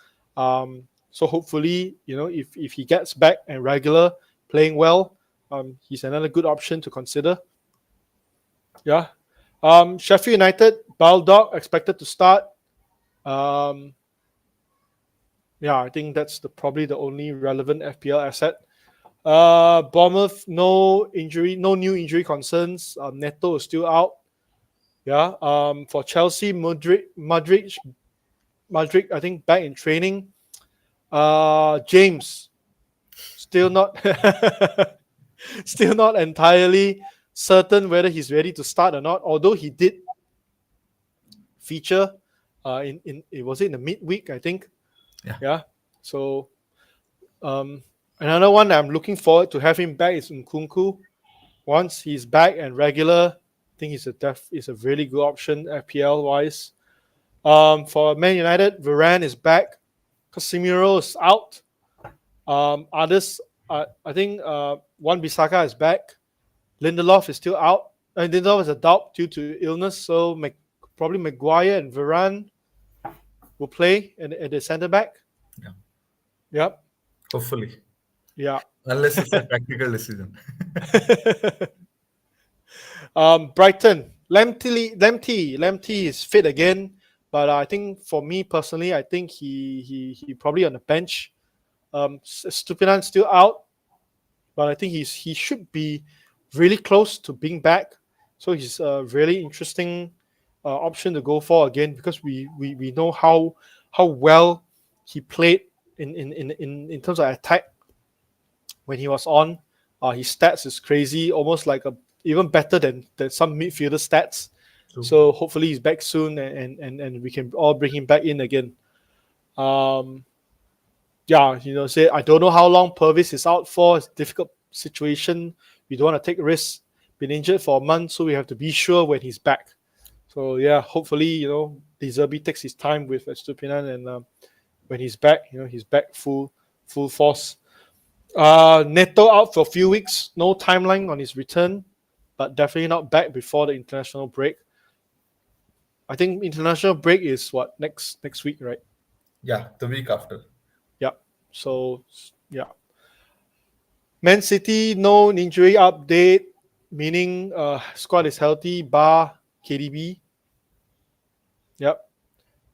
So hopefully, if he gets back and regular playing well, he's another good option to consider. Yeah. Sheffield United, Baldock expected to start. Um, yeah, I think that's probably the only relevant FPL asset. Bournemouth, no new injury concerns. Neto is still out. Yeah. For Chelsea, Madrid, I think back in training. James still not still not entirely certain whether he's ready to start or not. Although he did feature in it was in the midweek, I think. Yeah. Yeah. So another one that I'm looking forward to have him back is Nkunku. Once he's back and regular, I think he's a really good option FPL wise. For Man United, Varane is back. Casemiro is out. Others I think Wan Bissaka is back. Lindelof is still out. And Lindelof is a doubt due to illness, so probably Maguire and Varane will play at the centre back. Yeah, Yep. hopefully, Yeah. unless it's a tactical decision. Brighton, Lemty is fit again, but I think for me personally, I think he probably on the bench. Stupinan still out, but I think he should be really close to being back. So he's a really interesting option to go for again because we know how well he played in terms of attack when he was on. His stats is crazy, almost like a even better than some midfielder stats. True. So hopefully he's back soon and we can all bring him back in again. Um, yeah, say I don't know how long Purvis is out for. It's a difficult situation. We don't want to take risks. Been injured for a month, so we have to be sure when he's back. So yeah, hopefully De Zerbi takes his time with Estupinan and when he's back, he's back full force. Neto out for a few weeks. No timeline on his return, but definitely not back before the international break. I think international break is what next week, right? Yeah, the week after. Yeah. So yeah, Man City no injury update, meaning squad is healthy. Bar KDB. Yep.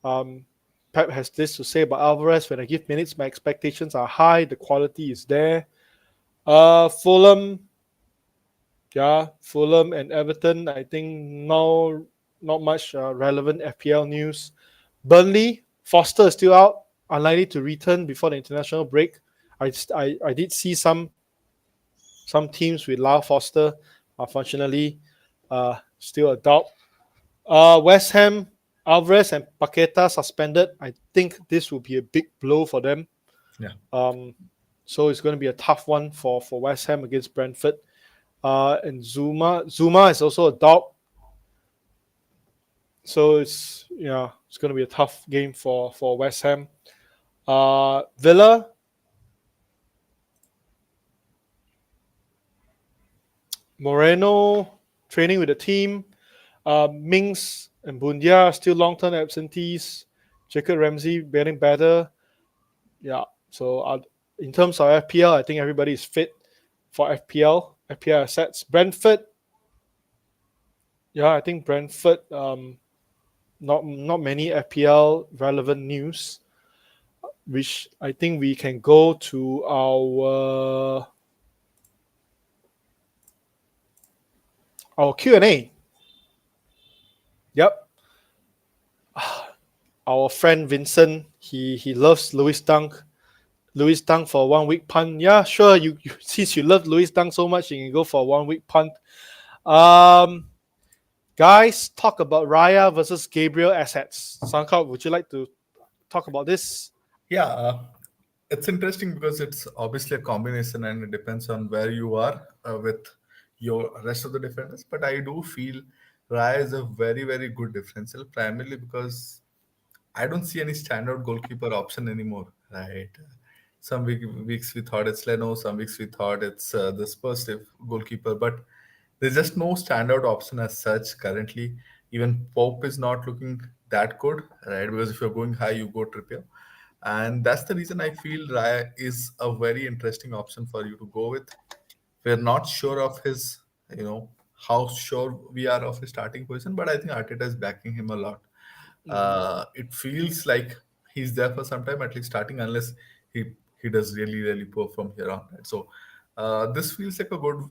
Um, Pep has this to say about Alvarez. When I give minutes, my expectations are high. The quality is there. Fulham, yeah, Fulham and Everton. I think no, not much relevant FPL news. Burnley, Foster is still out, unlikely to return before the international break. I did see some teams with Lau Foster. Unfortunately, still a doubt. West Ham, Alvarez and Paqueta suspended. I think this will be a big blow for them. Yeah. So it's going to be a tough one for West Ham against Brentford. And Zuma is also a doubt. So it's going to be a tough game for West Ham. Villa, Moreno training with the team. Mings and Bundia still long-term absentees. Jacob Ramsey getting better. Yeah. So in terms of FPL, I think everybody is fit for FPL assets. Brentford, yeah, I think Brentford. Not many FPL relevant news, which I think we can go to our Q&A. Yep. Our friend Vincent, he loves Louis Dunk. Louis Dunk for a 1 week punt. Yeah, sure. You since you love Louis Dunk so much, you can go for a 1 week punt. Guys, talk about Raya versus Gabriel assets. Sankalp, would you like to talk about this? Yeah, it's interesting because it's obviously a combination and it depends on where you are with your rest of the defenders. But I do feel Raya is a very, very good differential, primarily because I don't see any standout goalkeeper option anymore, right? Weeks we thought it's Leno, some weeks we thought it's the Spurs goalkeeper, but there's just no standout option as such currently. Even Pope is not looking that good, right? Because if you're going high, you go Trippier. And that's the reason I feel Raya is a very interesting option for you to go with. We're not sure of his, how sure we are of his starting position, but I think Arteta is backing him a lot. Mm-hmm. It feels like he's there for some time, at least starting, unless he he does really really poor from here on. Right? So this feels like a good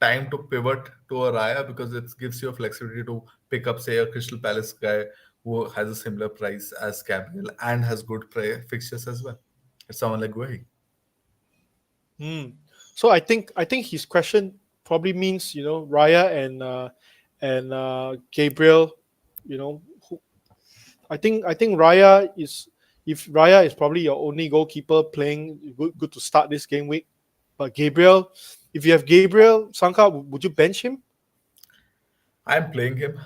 time to pivot to a Raya because it gives you a flexibility to pick up, say, a Crystal Palace guy who has a similar price as Gabriel and has good fixtures as well. It's someone like Guehi. Mm. So I think his question probably means Raya and Gabriel. Who, I think Raya is if Raya is probably your only goalkeeper playing good to start this game week. But Gabriel, if you have Gabriel Sanka, would you bench him? I'm playing him.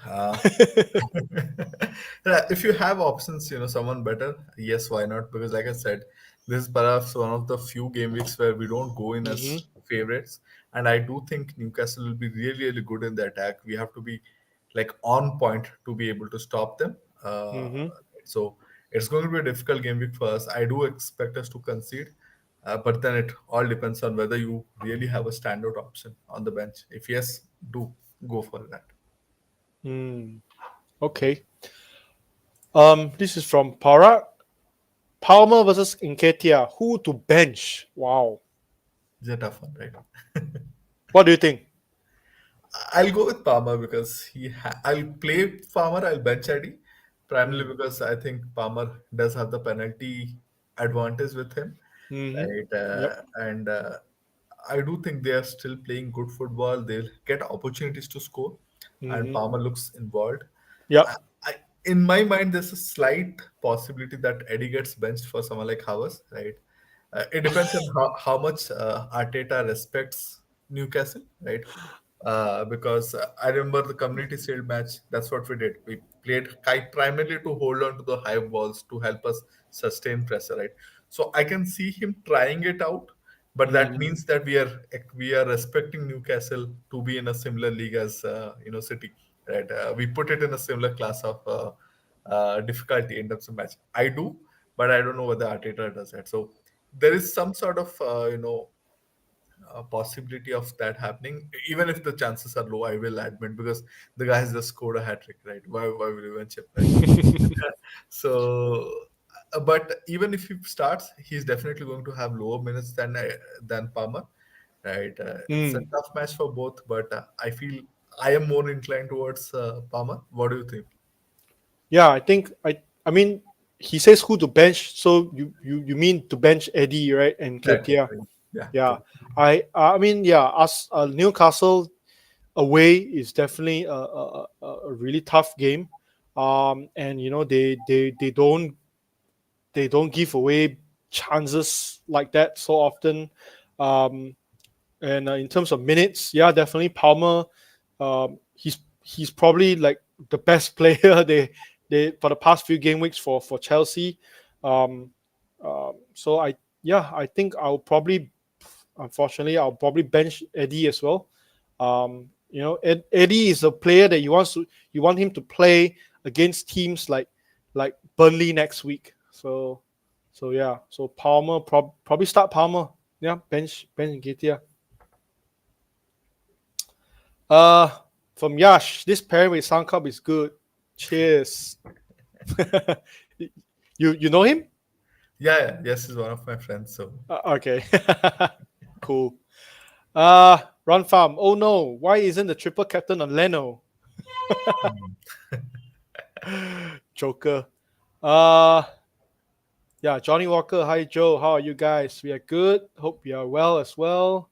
If you have options, someone better, yes, why not? Because like I said, this is perhaps one of the few game weeks where we don't go in Mm-hmm. as favorites. And I do think Newcastle will be really, really good in the attack. We have to be like on point to be able to stop them. Mm-hmm. So it's going to be a difficult game week for us. I do expect us to concede, but then it all depends on whether you really have a standout option on the bench. If yes, do go for that. Mm. Okay. This is from Para. Palmer versus Nketiah. Who to bench? Wow. It's a tough one, right? What do you think? I'll go with Palmer because I'll play Palmer. I'll bench Eddie primarily Mm. because I think Palmer does have the penalty advantage with him, Mm-hmm. right? Yep. And I do think they are still playing good football. They'll get opportunities to score, and Mm-hmm. Palmer looks involved. I, Yep. I, in my mind, there's a slight possibility that Eddie gets benched for someone like Havas, right? It depends on how much Arteta respects Newcastle, right? Because I remember the Community Shield match. That's what we did. We played primarily to hold on to the high balls to help us sustain pressure, right? So I can see him trying it out, but that Mm-hmm. means that we are respecting Newcastle to be in a similar league as City, right? We put it in a similar class of difficulty in terms of match. I do, but I don't know whether Arteta does that. So there is some sort of possibility of that happening, even if the chances are low. I will admit because the guy has just scored a hat trick, right? Why will you bench him, right? So, but even if he starts, he's definitely going to have lower minutes than Palmer, right? It's a Mm. tough match for both, but I feel I am more inclined towards Palmer. What do you think? Yeah, I mean he says who to bench, so you mean to bench Eddie, right? And Exactly. Ketia. Yeah. Yeah. I mean, yeah, us Newcastle away is definitely a really tough game. And you know they don't give away chances like that so often. Um, and in terms of minutes, yeah, definitely Palmer. He's probably like the best player they for the past few game weeks for Chelsea. Um, so I think I'll probably bench Eddie as well. Eddie is a player that you want him to play against teams like Burnley next week. So yeah, so Palmer probably start Palmer. Yeah, bench Gatia. Uh, from Yash, this pairing with Sankalp is good. Cheers. You know him? Yeah, yeah. Yes, he's one of my friends. So Okay. Cool. Run farm. Oh no, why isn't the triple captain on Leno? Joker. Uh yeah, Johnny Walker. Hi Joe. How are you guys? We are good. Hope you are well as well.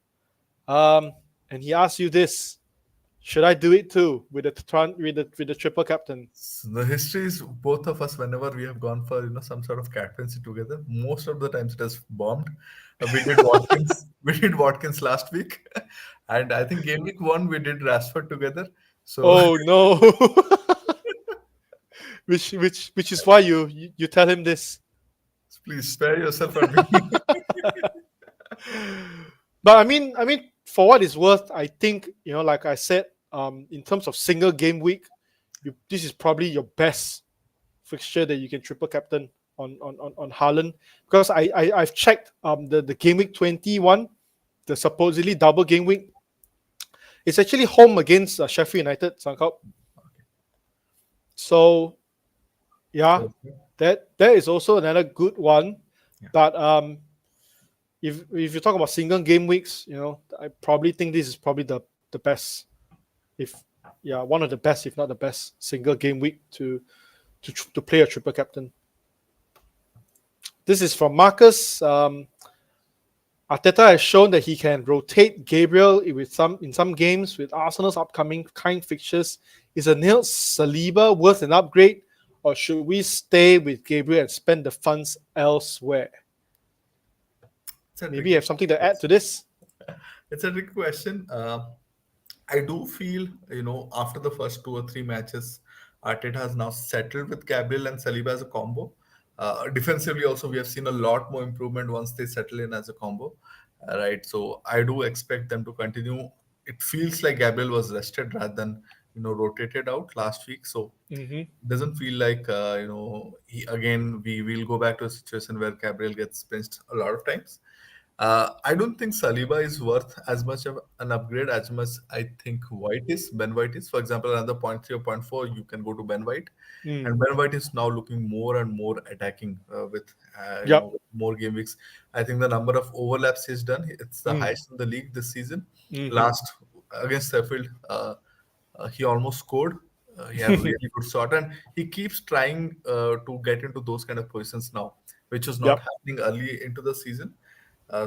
Um, and he asked you this. Should I do it too with the triple captain? So the history is both of us, whenever we have gone for some sort of captaincy together, most of the times it has bombed. We did Watkins, we did Watkins last week, and I think game week one we did Rashford together. So Oh no. Which is why you tell him this. please spare yourself and me. But I mean, for what it's worth, I think like I said, in terms of single game week, this is probably your best fixture that you can triple captain on Haaland because I've checked the game week 21, the supposedly double game week. It's actually home against Sheffield United, Sankalp. So yeah, So, that is also another good one. yeah. But if you talk about single game weeks, I probably think this is probably the best, if yeah, one of the best, if not the best single game week to play a triple captain. This is from Marcus. Arteta has shown that he can rotate Gabriel in some games with Arsenal's upcoming kind fixtures. Is a Nils Saliba worth an upgrade, or should we stay with Gabriel and spend the funds elsewhere? It's a Maybe you tricky have something to add to question. this. It's a tricky question. I do feel, after the first two or three matches, Arteta has now settled with Gabriel and Saliba as a combo. Defensively, also, we have seen a lot more improvement once they settle in as a combo, right? So I do expect them to continue. It feels like Gabriel was rested rather than rotated out last week, so Mm-hmm. doesn't feel like again we will go back to a situation where Gabriel gets benched a lot of times. I don't think Saliba is worth as much of an upgrade as much I think White is. Ben White is, for example, another point 3 or point 4. You can go to Ben White, Mm. and Ben White is now looking more and more attacking with Yep. more game weeks. I think the number of overlaps he's done, it's the Mm. highest in the league this season. Mm-hmm. Last against Sheffield, he almost scored. He had a really good shot, and he keeps trying to get into those kind of positions now, which was not Yep. happening early into the season.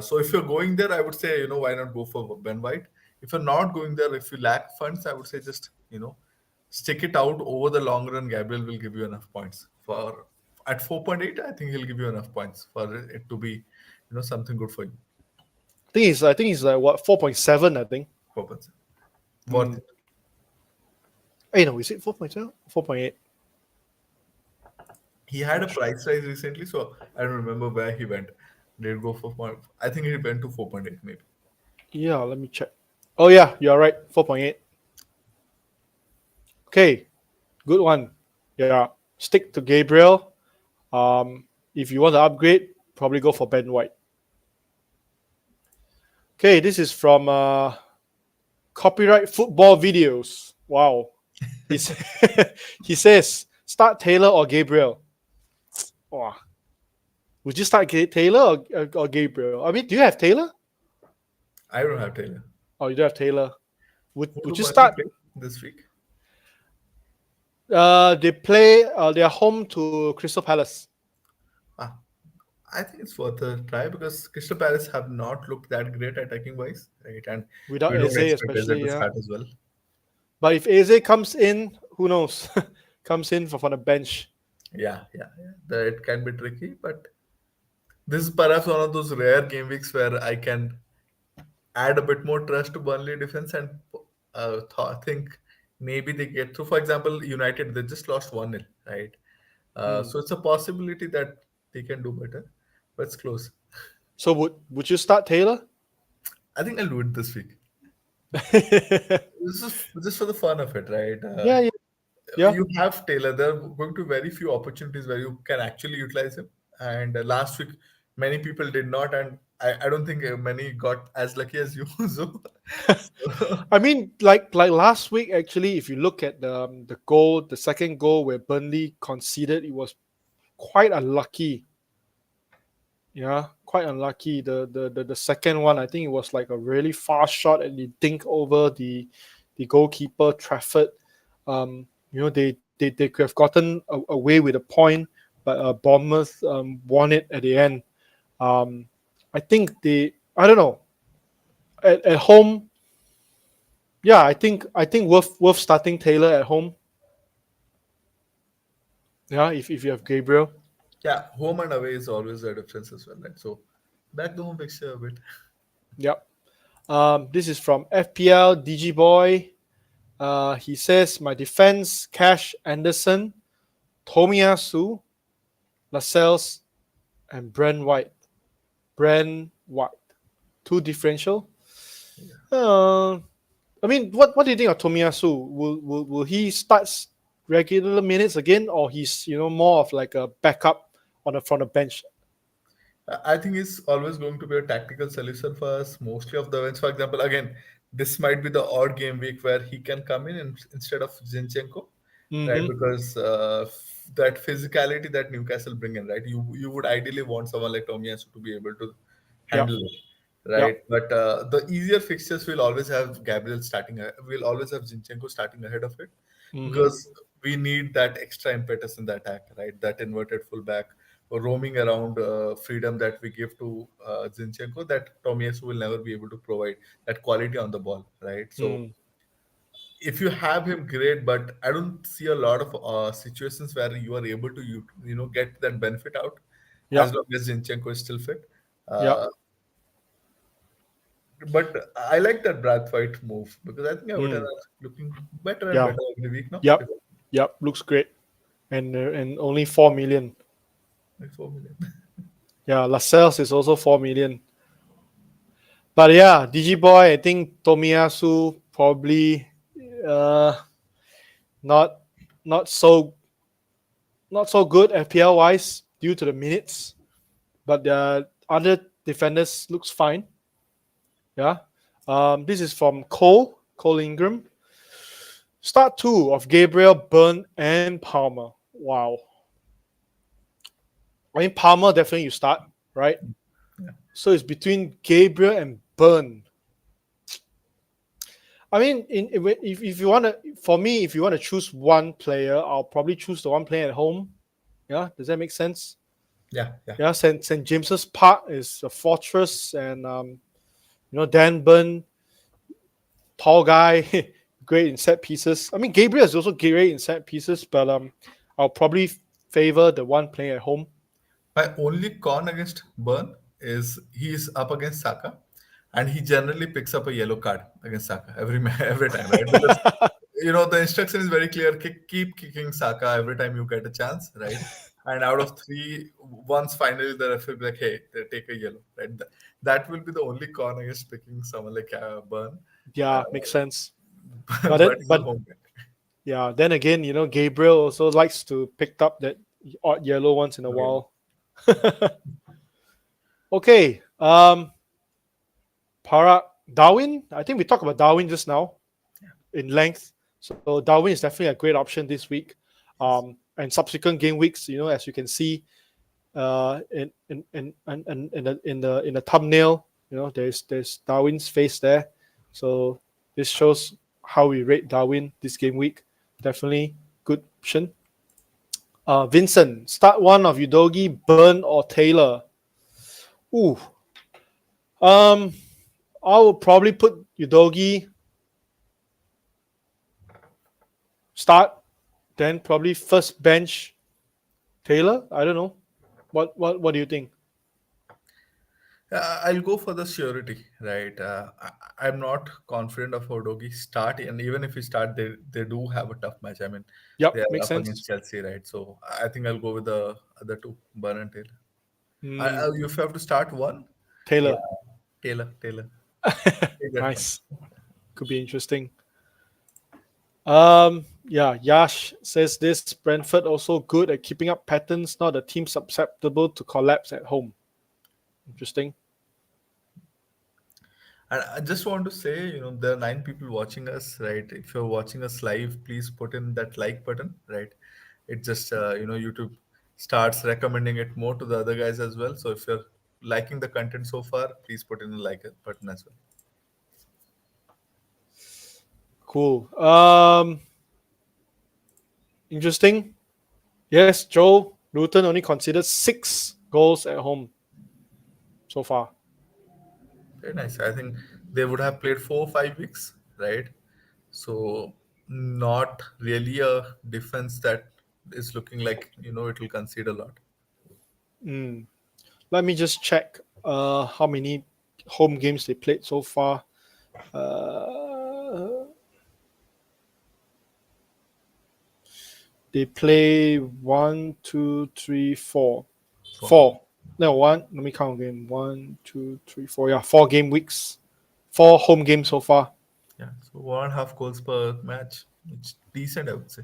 So if you're going there, I would say why not go for Ben White. If you're not going there, if you lack funds, I would say just stick it out over the long run. Gabriel will give you enough points for at 4.8. I think he'll give you enough points for it to be something good for you. I think he's like what 4.7. I think. 4%. Worth Mm. it. No, is it 4.7? 4.8. He had a Not sure. price rise recently, so I don't remember where he went. Did it go for I think he went to 4.8 maybe. Yeah, let me check. Oh yeah, you're right. 4.8. Okay, good one. Yeah, stick to Gabriel. If you want to upgrade, probably go for Ben White. Okay, this is from Copyright Football Videos. Wow. He's he says start Taylor or Gabriel. Wow. Would you start Taylor or Gabriel? I mean, do you have Taylor? I don't have Taylor. Oh, you don't have Taylor. Would Who do would you Burnley start? play this week? They play. They are home to Crystal Palace Ah, I think it's worth a try because Crystal Palace have not looked that great attacking wise, right? And without we don't Eze, expect Eze especially. to Yeah, start as well. but if Eze comes in, who knows? Comes in from the bench. Yeah. It can be tricky, but this is perhaps one of those rare game weeks where I can add a bit more trust to Burnley defense and think maybe they get through. For example, United, they just lost 1-0, right? Hmm. So it's a possibility that they can do better, but it's close. So would you start Taylor? I think I'll do it this week. yeah, This is just for the fun of it, right? yeah, yeah. You have Taylor. There are going to be very few opportunities where you can actually utilize him. And last week, many people did not, and I don't think many got as lucky as you. So, I mean, like last week, actually, if you look at the goal, the second goal where Burnley conceded, it was quite unlucky. Yeah, quite unlucky. The second one, I think it was like a really fast shot and they dink over the goalkeeper Trafford. They could have gotten away with a point, but Bournemouth won it at the end. Um, I think I don't know at home. Yeah, I think worth starting Taylor at home. Yeah, if you have Gabriel. yeah, home and away is always a difference as well, right? So, back to home fixture a bit. Yep. This is from FPL Digiboy. He says my defense: Cash Anderson, Tomiyasu, Lascelles, and Brent White. Brent White. Two differential. Yeah. Uh, I mean, what do you think of Tomiyasu? Will he start regular minutes again, or he's more of like a backup on the front of bench? I think it's always going to be a tactical solution for us. Mostly of the events, for example, again, this might be the odd game week where he can come in instead of Zinchenko, right? Mm-hmm. Because that physicality that Newcastle bring in, right? You would ideally want someone like Tomiyasu to be able to Yep. handle it, right? Yep. But the easier fixtures will always have Gabriel starting. We'll always have Zinchenko starting ahead of it Mm-hmm. because we need that extra impetus in the attack, right? That inverted fullback or roaming around freedom that we give to Zinchenko that Tomiyasu will never be able to provide that quality on the ball, right? So Mm. if you have him, great, but I don't see a lot of situations where you are able to get that benefit out as Yep. long as Zinchenko is still fit. Yep. Uh, but I like that Brathwaite move because I think Everton Mm. are looking better and Yeah. better every week now. Yep. Yep. Looks great. And only 4 million. like 4 million. Yeah, Lascelles is also 4 million. But yeah, Digiboy, I think Tomiyasu probably uh, not not so not so good FPL wise due to the minutes. But the other defenders looks fine. Yeah. This is from Cole Ingram. Start two of Gabriel, Burn, and Palmer. Wow. I mean, Palmer definitely you start, right? Yeah, So it's between Gabriel and Burn. I mean, if you want to, for me, if you want to choose one player, I'll probably choose the one playing at home. Yeah, does that make sense? yeah, yeah. Yeah, St. James's Park is a fortress, and Dan Burn, tall guy, great in set pieces. I mean, Gabriel is also great in set pieces, but I'll probably favor the one playing at home. My only con against Burn is he's up against Saka, and he generally picks up a yellow card against Saka every time, right? Because the instruction is very clear: keep kicking Saka every time you get a chance, right? And out of three, once finally the referee will be like, "Hey, take a yellow," right? That will be the only con against picking someone like Burn, uh, Yeah, makes sense. But but it, he's a but home guy. yeah, then again, Gabriel also likes to pick up that odd yellow once in a Again. while. Okay, Darwin. I think we talked about Darwin just now in length. So Darwin is definitely a great option this week. Yes. And subsequent game weeks, as you can see in the thumbnail, there's Darwin's face there. So this shows how we rate Darwin this game week. Definitely good option. Vincent, start one of Udogi, Burn, or Taylor. Ooh, um, I will probably put Udogi start, then probably first bench Taylor. I don't know. What do you think? I'll go for the surety, right? I'm not confident of Odogi start, and even if he start, they do have a tough match. I mean, they Yep, are makes up against sense. Chelsea, right? So I think I'll go with the other two, Burn and Taylor. Hmm, If you have to start one, Taylor. yeah, Taylor. Take that one. Nice. Could be interesting. Yeah, Yash says this Brentford also good at keeping up patterns, not a team susceptible to collapse at home. Interesting. And I just want to say, there are 9 people watching us, right? If you're watching us live, please put in that like button, right? It just, YouTube starts recommending it more to the other guys as well. So if you're liking the content so far, please put in the like button as well. Cool. Interesting. Yes, Joe Luton only considered 6 goals at home so far. Very nice. I think they would have played 4 or 5 weeks, right? So not really a defense that is looking like, it will concede a lot. Mm. Let me just check how many home games they played so far. Uh, they play one, two, three, four. So Four. No, one. Let me count again. One, two, three, four. Yeah, 4 game weeks. 4 home games so far. yeah, so 1.5 goals per match. It's decent, I would say.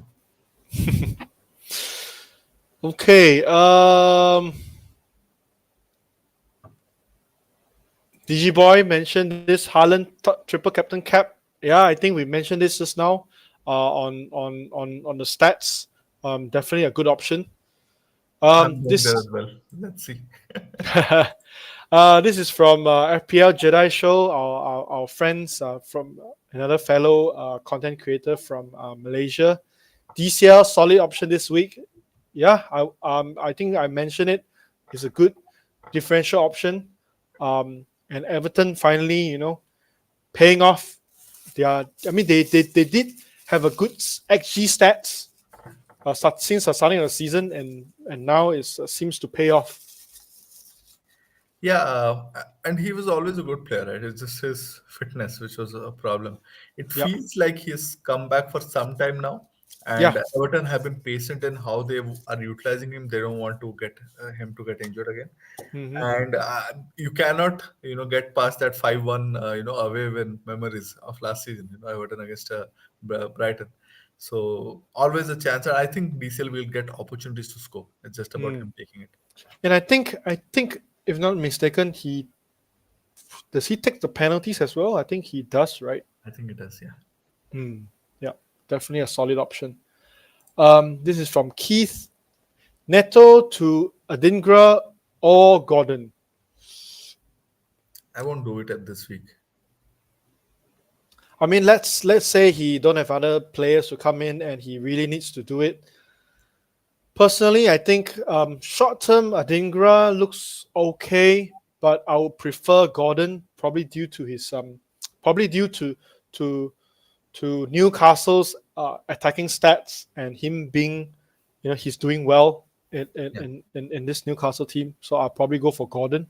Okay. Digiboy mentioned this Haaland triple captain cap. Yeah, I think we mentioned this just now on the stats. Definitely a good option. I'm going there This as well. Let's see. this is from FPL Jedi Show. Our friends from another fellow content creator from Malaysia. DCL solid option this week. Yeah, I think I mentioned it. It's a good differential option. And Everton finally, paying off. I mean, they did have a good XG stats since the starting of the season, and now it seems to pay off. Yeah, and he was always a good player, right? It's just his fitness which was a problem. It Yep. feels like he's come back for some time now, And Yeah. Everton have been patient in how they are utilizing him. They don't want to get him to get injured again. Hmm. And you cannot, get past that 5-1, away win memories of last season. Everton against Brighton. So always a chance. And I think DCL will get opportunities to score. It's just about Mm. him taking it. And I think if not mistaken, he does he take the penalties as well? I think he does, right? I think it does. Yeah. Hmm. Yeah, definitely a solid option. This is from Keith. Neto to Adingra or Gordon. I won't do it at this week. I mean, let's say he don't have other players to come in and he really needs to do it. Personally, I think short term Adingra looks okay, but I would prefer Gordon probably due to his probably due to to Newcastle's attacking stats and him being, he's doing well Yeah. in this Newcastle team. So I'll probably go for Gordon.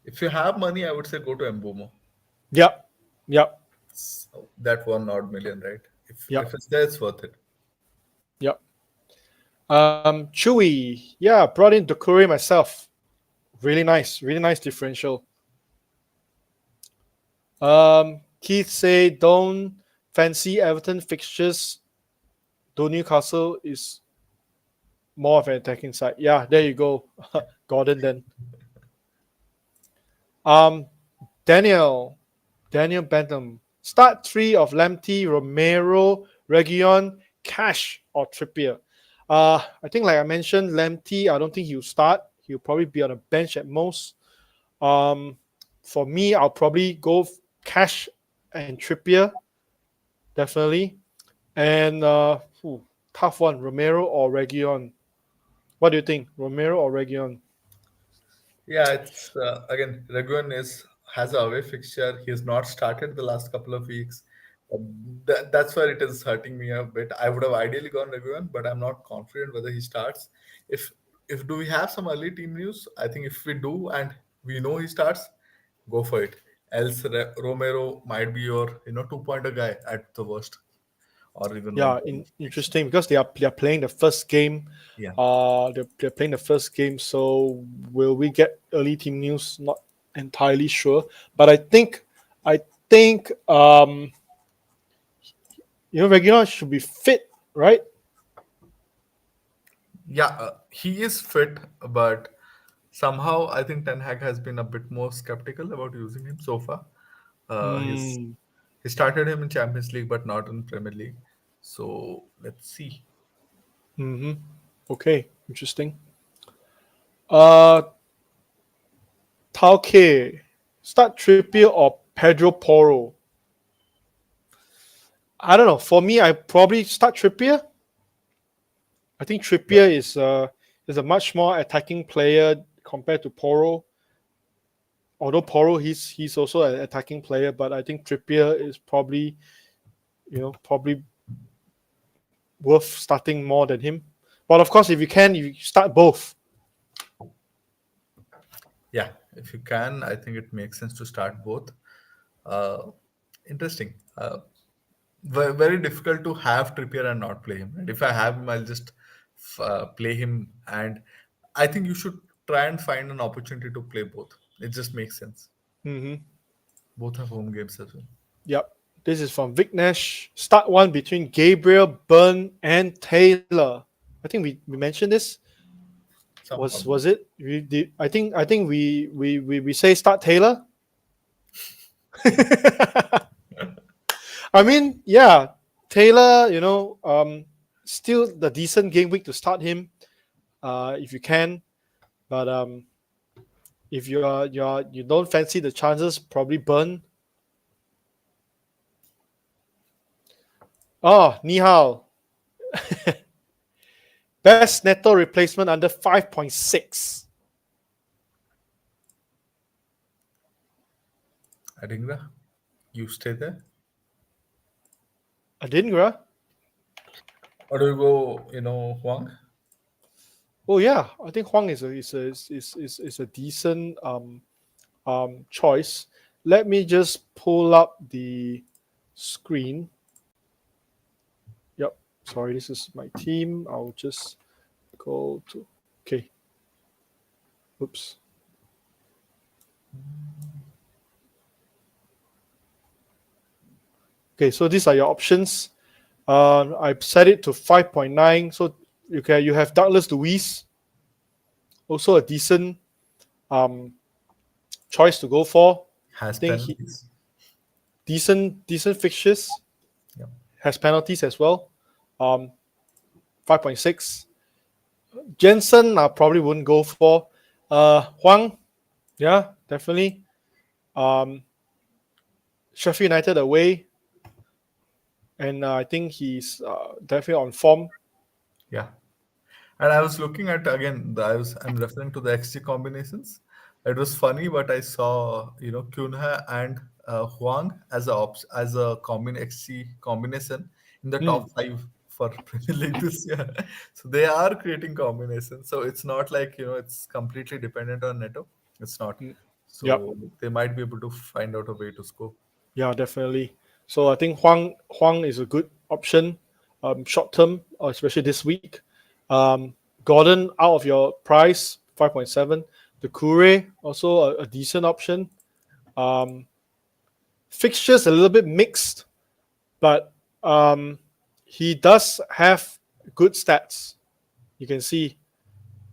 If you have money, I would say go to Mbomo. Yep, yep, So that 1 odd million, right? If yep, it's there, it's worth it. yep. Chewy, yeah, brought in Dokuri myself. Really nice differential. Keith say don't fancy Everton fixtures. Though Newcastle is more of an attacking side. Yeah, there you go, Gordon. Then um, Daniel, Daniel Bentham. Start three of Lamptey, Romero, Region, Cash, or Trippier. I think like I mentioned, Lamptey. I don't think he'll start. He'll probably be on a bench at most. Um, for me, I'll probably go Cash and Trippier, definitely. And tough one, Romero or Region. What do you think, Romero or Region? Yeah, it's again Raghun is has a away fixture. He has not started the last couple of weeks. That's where it is hurting me a bit. I would have ideally gone Raghun, but I'm not confident whether he starts. If if do we have some early team news? I think if we do and we know he starts, go for it. Else Romero might be your 2 pointer guy at the worst, or even one Yeah, point. interesting because they're playing the first game. Yeah. They're playing the first game. So will we get early team news? Not entirely sure, but I think Regular should be fit, right? Yeah, he is fit, but somehow I think Ten Hag has been a bit more skeptical about using him so far. He's Mm, he started him in Champions League, but not in Premier League. So let's see. mm-hmm. Okay, interesting. Uh, Tauke, start Trippier or Pedro Porro? I don't know. For me, I probably start Trippier. I think Yeah, Trippier is a much more attacking player compared to Porro. Although Porro he's also an attacking player, but I think Trippier is probably worth starting more than him. But of course, if you can, you start both. yeah. If you can, I think it makes sense to start both. Uh, Interesting. Very difficult to have Trippier and not play him. And if I have him, I'll just play him. And I think you should try and find an opportunity to play both. It just makes sense. Hmm. Both have home games as well. Yep. This is from Vignesh. Start one between Gabriel, Burn, and Taylor. I think we mentioned this. Was Somehow. was it? We did, I think we say start Taylor. I mean, yeah, Taylor. Still the decent game week to start him, if you can. But if you don't fancy the chances, probably Burn. Oh, Nihal. Best Neto replacement under 5.6. Adingra, you stay there. Adingra. Or do you go, Huang? Oh yeah, I think Huang is a decent choice. Let me just pull up the screen. Yep. Sorry, this is my team. I'll just go to. Okay. Oops. Okay, so these are your options. I've set it to 5.9. So you have Douglas Luiz, also a decent um, choice to go for. I Has think he penalties. decent fixtures, Yeah. has penalties as well. Um, 5.6. Jensen, I probably wouldn't go for. Huang, yeah, definitely. Um, Sheffield United away, and I think he's definitely on form. Yeah. And I was looking at again. I'm referring to the XG combinations. It was funny, but I saw Kunha and Huang as a combin XG combination in the Mm, top five for Premier League this year. So they are creating combinations. So it's not like it's completely dependent on Neto. It's not. mm, yep, So they might be able to find out a way to score. yeah, definitely. So I think Huang is a good option, short term, especially this week. Gordon out of your price, 5.7. The Kure also a decent option. Um, Fixtures a little bit mixed, but um, he does have good stats. You can see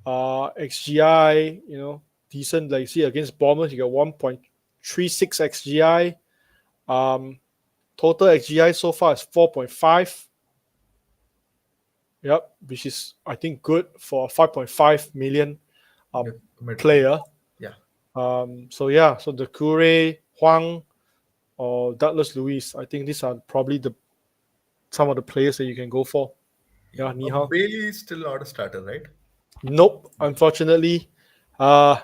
XGI, decent. Like you see against Bournemouth, you got 1.36 XGI. Um, Total XGI so far is 4.5. Yep, which is I think good for a 5.5 million Yeah, um, midfield. player. Yeah. So yeah, so the Kure, Huang, or Douglas Luiz, I think these are probably the some of the players that you can go for. Yeah. Yeah, Nihal. Bailey is still not a starter, right? Nope, unfortunately,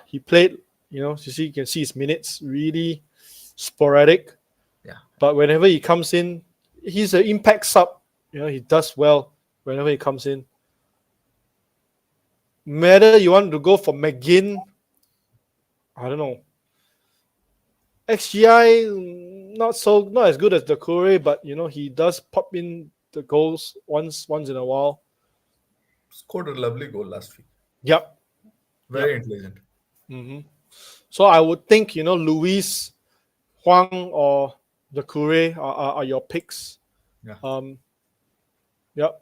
he played. You can see his minutes really sporadic, Yeah. but whenever he comes in, he's an impact sub. He does well whenever he comes in. Matter you want to go for McGinn, I don't know. XGI not as good as the Kure, but he does pop in the goals once in a while. Scored a lovely goal last week. Yep, Very yep. intelligent. So I would think Luis, Huang, or the Kure are your picks. Yeah. Um, yep.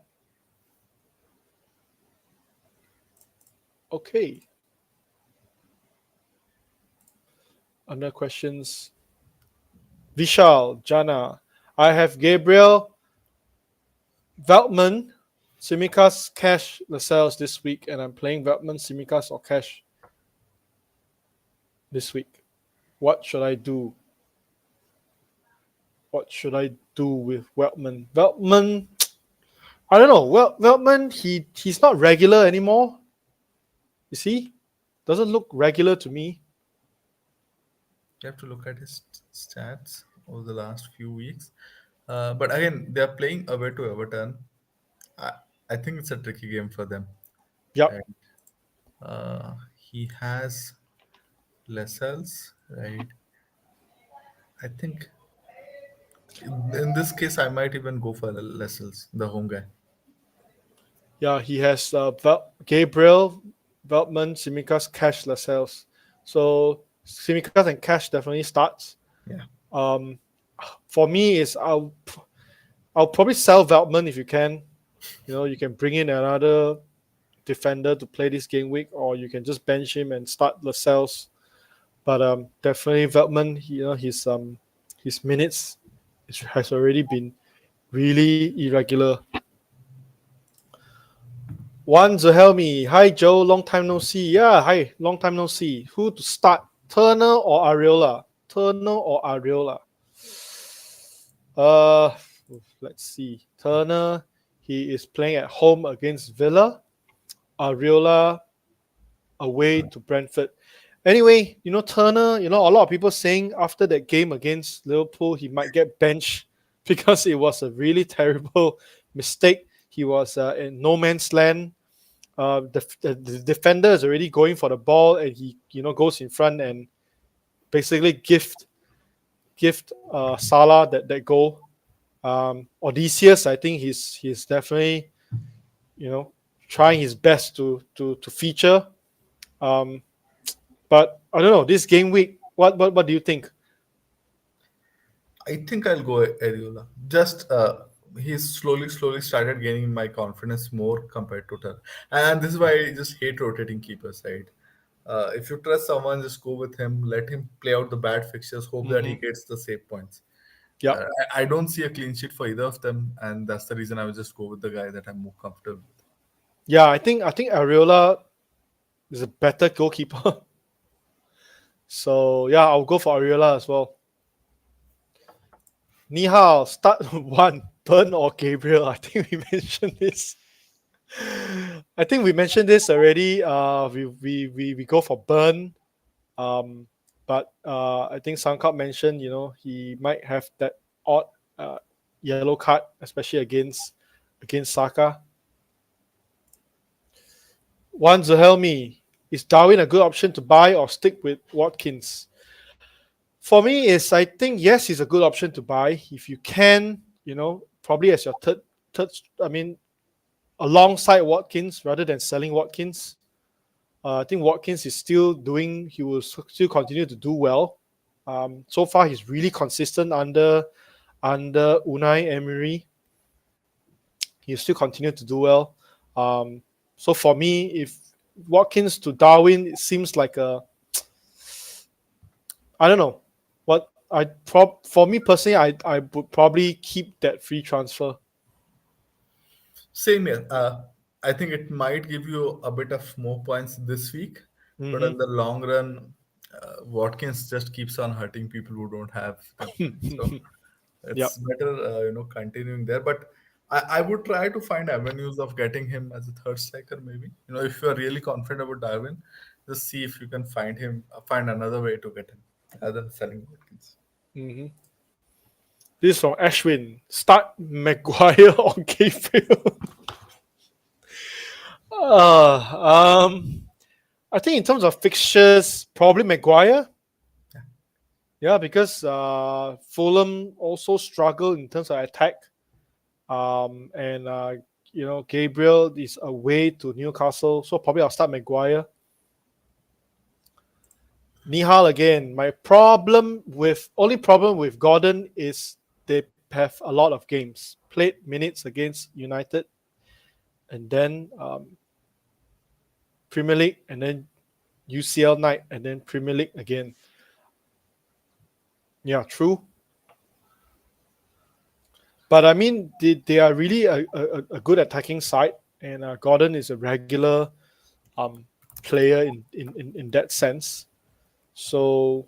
Okay. Other questions. Vishal, Jana. I have Gabriel, Veltman, Simicas, Cash, Lascelles this week, and I'm playing Veltman, Simicas, or Cash this week. What should I do? What should I do with Veltman? Veltman, I don't know. Veltman, he's not regular anymore. You see, doesn't look regular to me. You have to look at his stats over the last few weeks. But again, they are playing away to Everton. I, I think it's a tricky game for them. Yep. Right? He has Lascelles, right? I think in this case, I might even go for Lascelles, the home guy. Yeah, he has Gabriel, Veltman, Simicas, Cash, Lascelles. So Simicas and Cash definitely starts. Yeah. Um, for me, is I'll probably sell Veltman if you can. You can bring in another defender to play this game week, or you can just bench him and start Lascelles. But definitely Veltman, his minutes has already been really irregular. One Zohelmi, hi Joe, long time no see. Yeah, hi, long time no see. Who to start? Turner or Areola? Turner or Areola? Uh, let's see. Turner, he is playing at home against Villa. Areola away to Brentford. Anyway, Turner, a lot of people saying after that game against Liverpool, he might get benched because it was a really terrible mistake. He was in no man's land. The defender is already going for the ball, and he goes in front and basically gift Salah that goal. Odysseus, I think he's definitely, you know, trying his best to feature. Um, but I don't know this game week. What do you think? I think I'll go Ariola. Just he's slowly started gaining my confidence more compared to Tur. And this is why I just hate rotating keepers, right? If you trust someone, just go with him. Let him play out the bad fixtures. Hope that he Mm-hmm. gets the save points. Yep. I don't see a clean sheet for either of them, and that's the reason I will just go with the guy that I'm more comfortable with. Yeah, I think Areola is a better goalkeeper. So yeah, I'll go for Areola as well. Nihal, start one, Burn or Gabriel. I think we mentioned this. I think we mentioned this already. We go for Burn. Um, but I think Sankalp mentioned, he might have that odd uh, yellow card, especially against Saka. One Zahelmi, is Darwin a good option to buy or stick with Watkins? For me, is I think yes, he's a good option to buy if you can. Probably as your third. I mean, alongside Watkins rather than selling Watkins. I think Watkins is still doing. He will still continue to do well. So far, he's really consistent under Unai Emery. He still continue to do well. Um, so for me, if Watkins to Darwin, it seems like a I don't know what for me personally, I would probably keep that free transfer. Same here. I think it might give you a bit of more points this week, but in Mm-hmm. the long run, Watkins just keeps on hurting people who don't have them. So Yep. it's better, continuing there. But I would try to find avenues of getting him as a third striker. Maybe if you are really confident about Darwin, just see if you can find another way to get him rather than selling Watkins. Mm-hmm. This is from Ashwin. Start Maguire or Gabriel. I think in terms of fixtures, probably Maguire. Yeah, because Fulham also struggle in terms of attack. And Gabriel is away to Newcastle, so probably I'll start Maguire. Nihal again. My only problem with Gordon is they have a lot of games played minutes against United, and then Premier League, and then UCL night, and then Premier League again. Yeah, true. But I mean, they are really a good attacking side, and Gordon is a regular um, player in that sense. So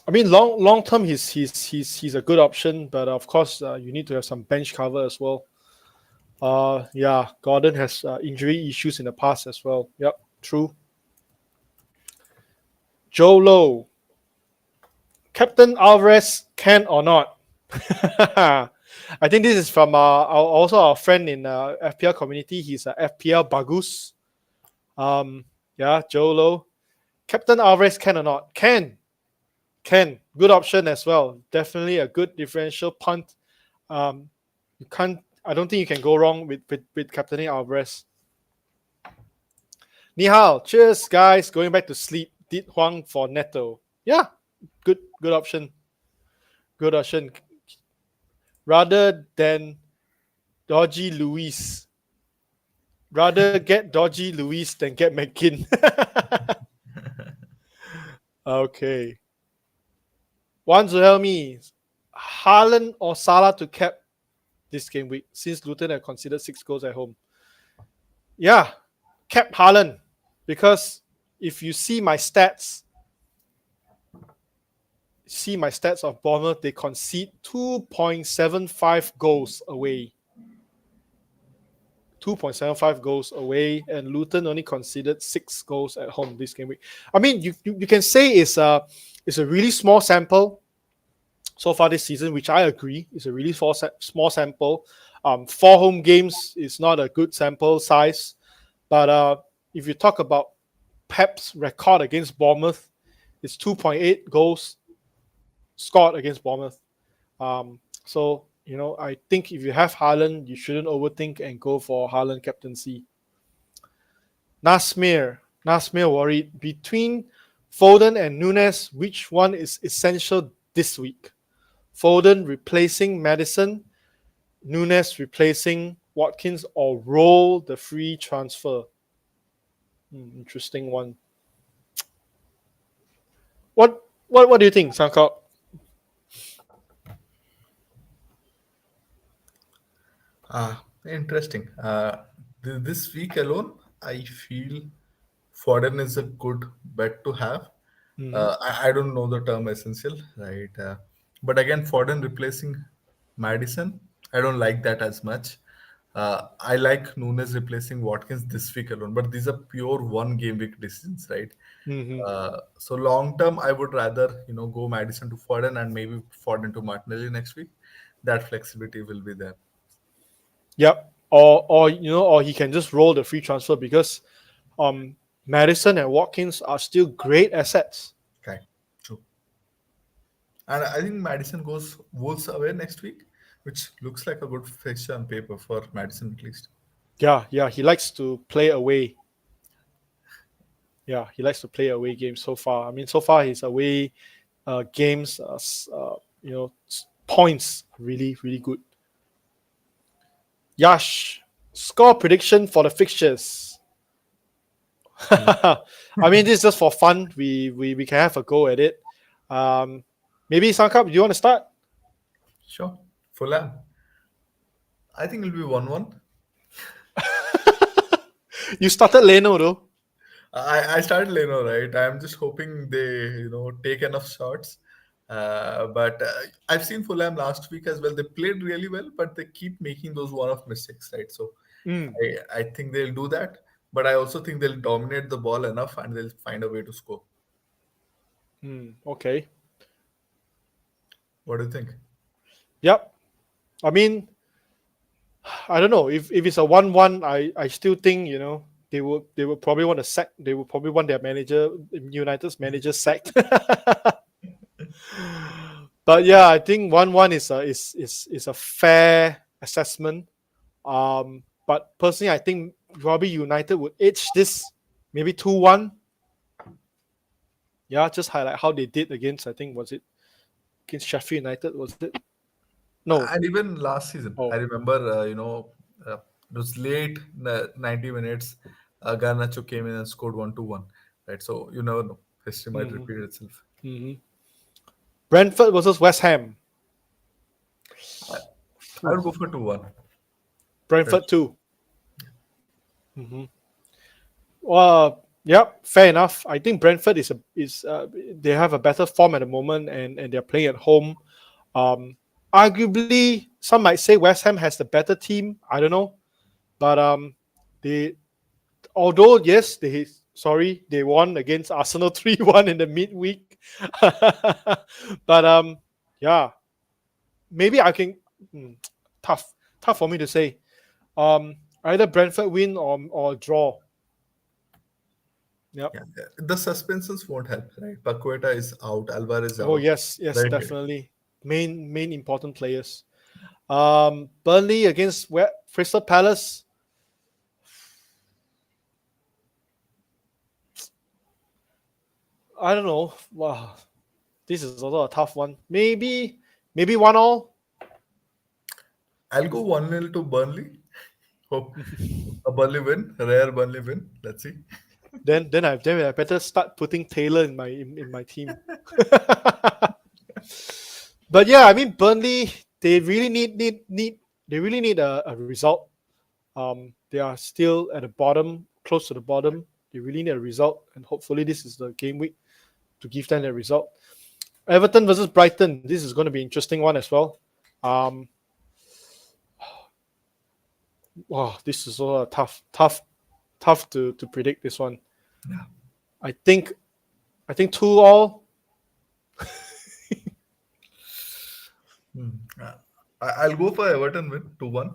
I mean, long term, he's a good option, but of course, you need to have some bench cover as well. Yeah, Gordon has injury issues in the past as well. Yep, true. Joe Low, Captain Alvarez can or not? I think this is from also our friend in FPL community. He's a FPL Bagus. Yeah, Joe Low. Captain Alvarez can or not? Can. Good option as well. Definitely a good differential punt. Um, you can't. I don't think you can go wrong with captaining Alvarez. Ni hao. Cheers, guys. Going back to sleep. Did Huang for Neto. Yeah, good option. Good option. Rather than dodgy Luis. Rather get dodgy Luis than get McKinn. Okay. Want to help me? Haaland or Salah to cap this game week since Luton have considered 6 goals at home. Yeah, cap Haaland because if you see my stats of Bournemouth, they concede 2.75 goals away. 2.75 goals away, and Luton only conceded 6 goals at home this game week. I mean, you can say it's a really small sample so far this season, which I agree is a really small sample. 4 home games is not a good sample size, but if you talk about Pep's record against Bournemouth, it's 2.8 goals scored against Bournemouth. So I think if you have Haaland, you shouldn't overthink and go for Haaland captaincy. Nasmir worried between Foden and Nunes. Which one is essential this week? Foden replacing Madison, Nunes replacing Watkins, or roll the free transfer? Interesting one. What do you think, Sankalp? Interesting. This week alone, I feel Foden is a good bet to have. Mm-hmm. I don't know the term essential, right? But again, Foden replacing Madison, I don't like that as much. I like Nunes replacing Watkins this week alone, but these are pure one game week decisions, right? Mm-hmm. So long term, I would rather go Madison to Foden and maybe Foden to Martinelli next week. That flexibility will be there. Yep. Or he can just roll the free transfer because um Madison and Watkins are still great assets. Okay, true. And I think Madison goes Wolves away next week, which looks like a good fixture on paper for Madison at least. Yeah, he likes to play away. Yeah, he likes to play away games so far. I mean, so far his away games, points really, really good. Yash, score prediction for the fixtures. I mean, this is just for fun. We can have a go at it. Um, Maybe Sankap, do you want to start? Sure. Fulham. I think it'll be 1-1. You started Leno though. I started Leno, right? I'm just hoping they, take enough shots. But I've seen Fulham last week as well. They played really well, but they keep making those one-off mistakes, right? So Mm, I think they'll do that. But I also think they'll dominate the ball enough and they'll find a way to score. okay. What do you think? Yep. I mean, I don't know if it's a 1-1. I still think they would probably want to sack. They would probably want their manager, United's manager, sacked. But yeah, I think 1-1 is a fair assessment. But personally, I think probably United would edge this maybe 2-1. Yeah, just highlight how they did against. I think was it against Sheffield United? Was it? No. And even last season, I Oh. remember, it was late, 90 minutes. Garnacho came in and scored 1-1, right? So you never know. History might Hmm. repeat itself. Hmm. Brentford versus West Ham. I, I Phew. would go for 2-1. Brentford too. Hmm. Yep, fair enough. I think Brentford is they have a better form at the moment, and they're playing at home. Um, Arguably, some might say West Ham has the better team. I don't know, but they although yes they won against Arsenal 3-1 in the midweek, but yeah, maybe I can. hmm, tough tough for me to say. Either Brentford win or draw. Yep. Yeah, the suspensions won't help, right? Paqueta is out, Alvarez is Oh out, yes, right? definitely. Main important players. Burnley against Crystal Palace. I don't know. Wow, this is also a tough one. Maybe 1-1. I'll go 1-0 to Burnley. Hope a Burnley win, a rare Burnley win. Let's see. Then I better start putting Taylor in my team. But yeah, I mean Burnley, they really need a result. They are still at the bottom, close to the bottom. They really need a result, and hopefully this is the game week to give them a result. Everton versus Brighton. This is going to be an interesting one as well. Um, wow, this is all tough to predict this one. Yeah. I think I think 2-2. Hmm. I'll go for Everton win 2-1.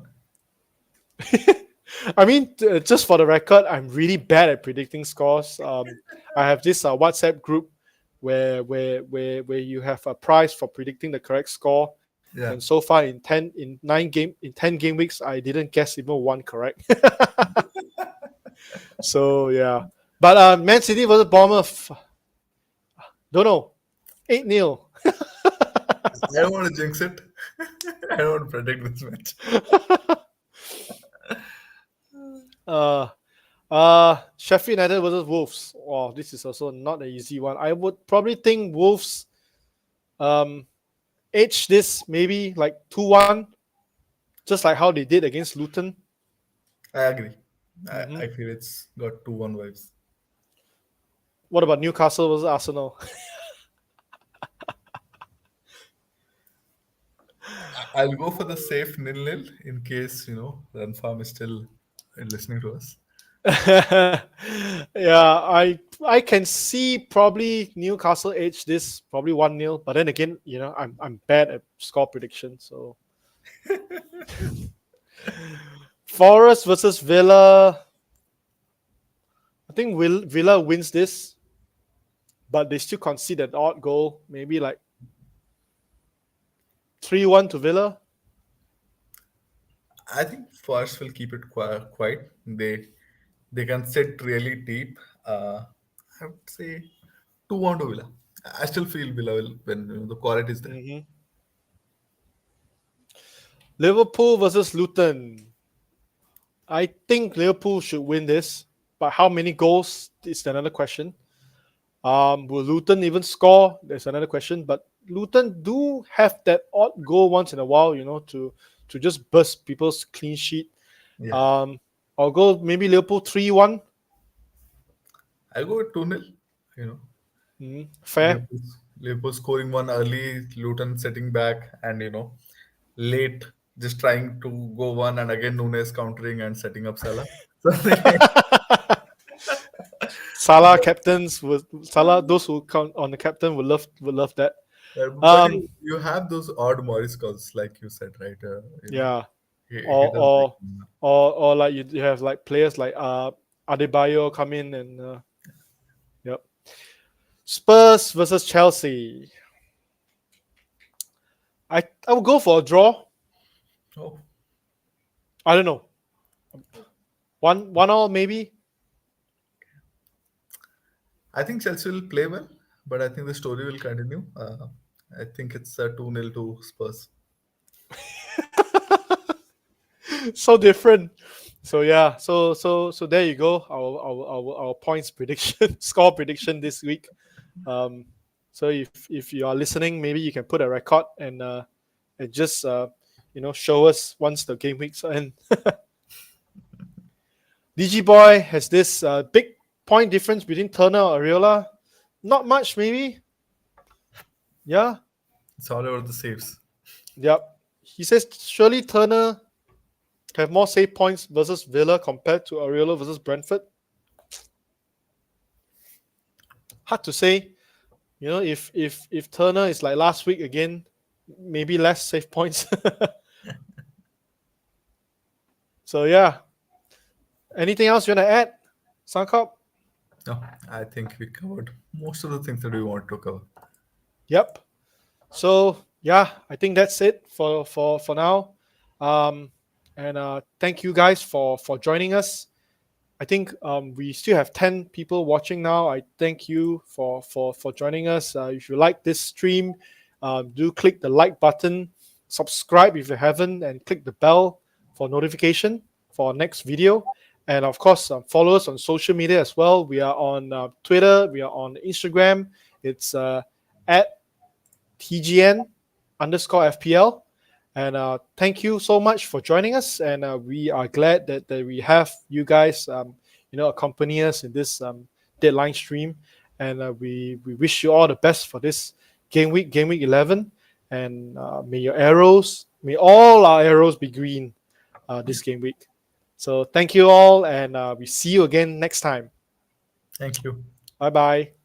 I mean, just for the record, I'm really bad at predicting scores. I have this WhatsApp group where you have a prize for predicting the correct score. Yeah. And so far in 10 game weeks, I didn't guess even one correct. So yeah, but Man City versus Bournemouth, don't know, 8-0. I don't want to jinx it. I don't want to predict this match. uh, Sheffield United versus Wolves. Wow, this is also not an easy one. I would probably think Wolves um edge this maybe like 2-1, just like how they did against Luton. I agree. Hmm. I feel it's got 2-1 vibes. What about Newcastle versus Arsenal? I'll go for the safe nil-nil in case, Run Farm is still listening to us. Yeah, I can see probably Newcastle edge this probably 1-0, but then again, I'm bad at score prediction. So Forest versus Villa. I think Villa wins this, but they still concede an odd goal, maybe like 3-1 to Villa. I think Forest will keep it quiet. They can sit really deep. I would say 2-1 to Villa. I still feel Villa will win. The quality is there. Hmm. Liverpool versus Luton. I think Liverpool should win this, but how many goals is another question. Will Luton even score? There's another question. But Luton do have that odd goal once in a while, to just burst people's clean sheet. Yeah. Um, I'll go maybe Liverpool 3-1. I'll go with 2-0. You know, Fair. Liverpool scoring one early, Luton sitting back, and late just trying to go one, and again Nunes countering and setting up Salah. So Salah captains would Salah. Those who count on the captain would love that. but Um, you have those odd Morris calls, like you said, right? yeah. He Or doesn't like or or like you have like players like Adebayo come in and yep. Spurs versus Chelsea. I would go for a draw. Oh, I don't know. One all maybe. I think Chelsea will play well, but I think the story will continue. I think it's 2-0 to Spurs. So different. So yeah, so there you go. Our points prediction, score prediction this week. Um, so if you are listening, maybe you can put a record and just show us once the game weeks end. DG Boy has this big point difference between Turner or Areola. Not much, maybe. Yeah. It's all about the saves. Yep. He says surely Turner have more save points versus Villa compared to Areola versus Brentford. Hard to say. If Turner is like last week again, maybe less save points. So yeah. Anything else you want to add, Sankalp? No, I think we covered most of the things that we want to cover. Yep. So yeah, I think that's it for now. Um, and thank you guys for joining us. I think we still have 10 people watching now. I thank you for joining us. If you like this stream, do click the like button, subscribe if you haven't, and click the bell for notification for our next video. And of course, follow us on social media as well. We are on Twitter, we are on Instagram. It's at TGN_FPL. And thank you so much for joining us. And we are glad that we have you guys, accompany us in this deadline stream. And we wish you all the best for this game week 11. And may all our arrows be green this game week. So thank you all, and we see you again next time. Thank you. Bye bye.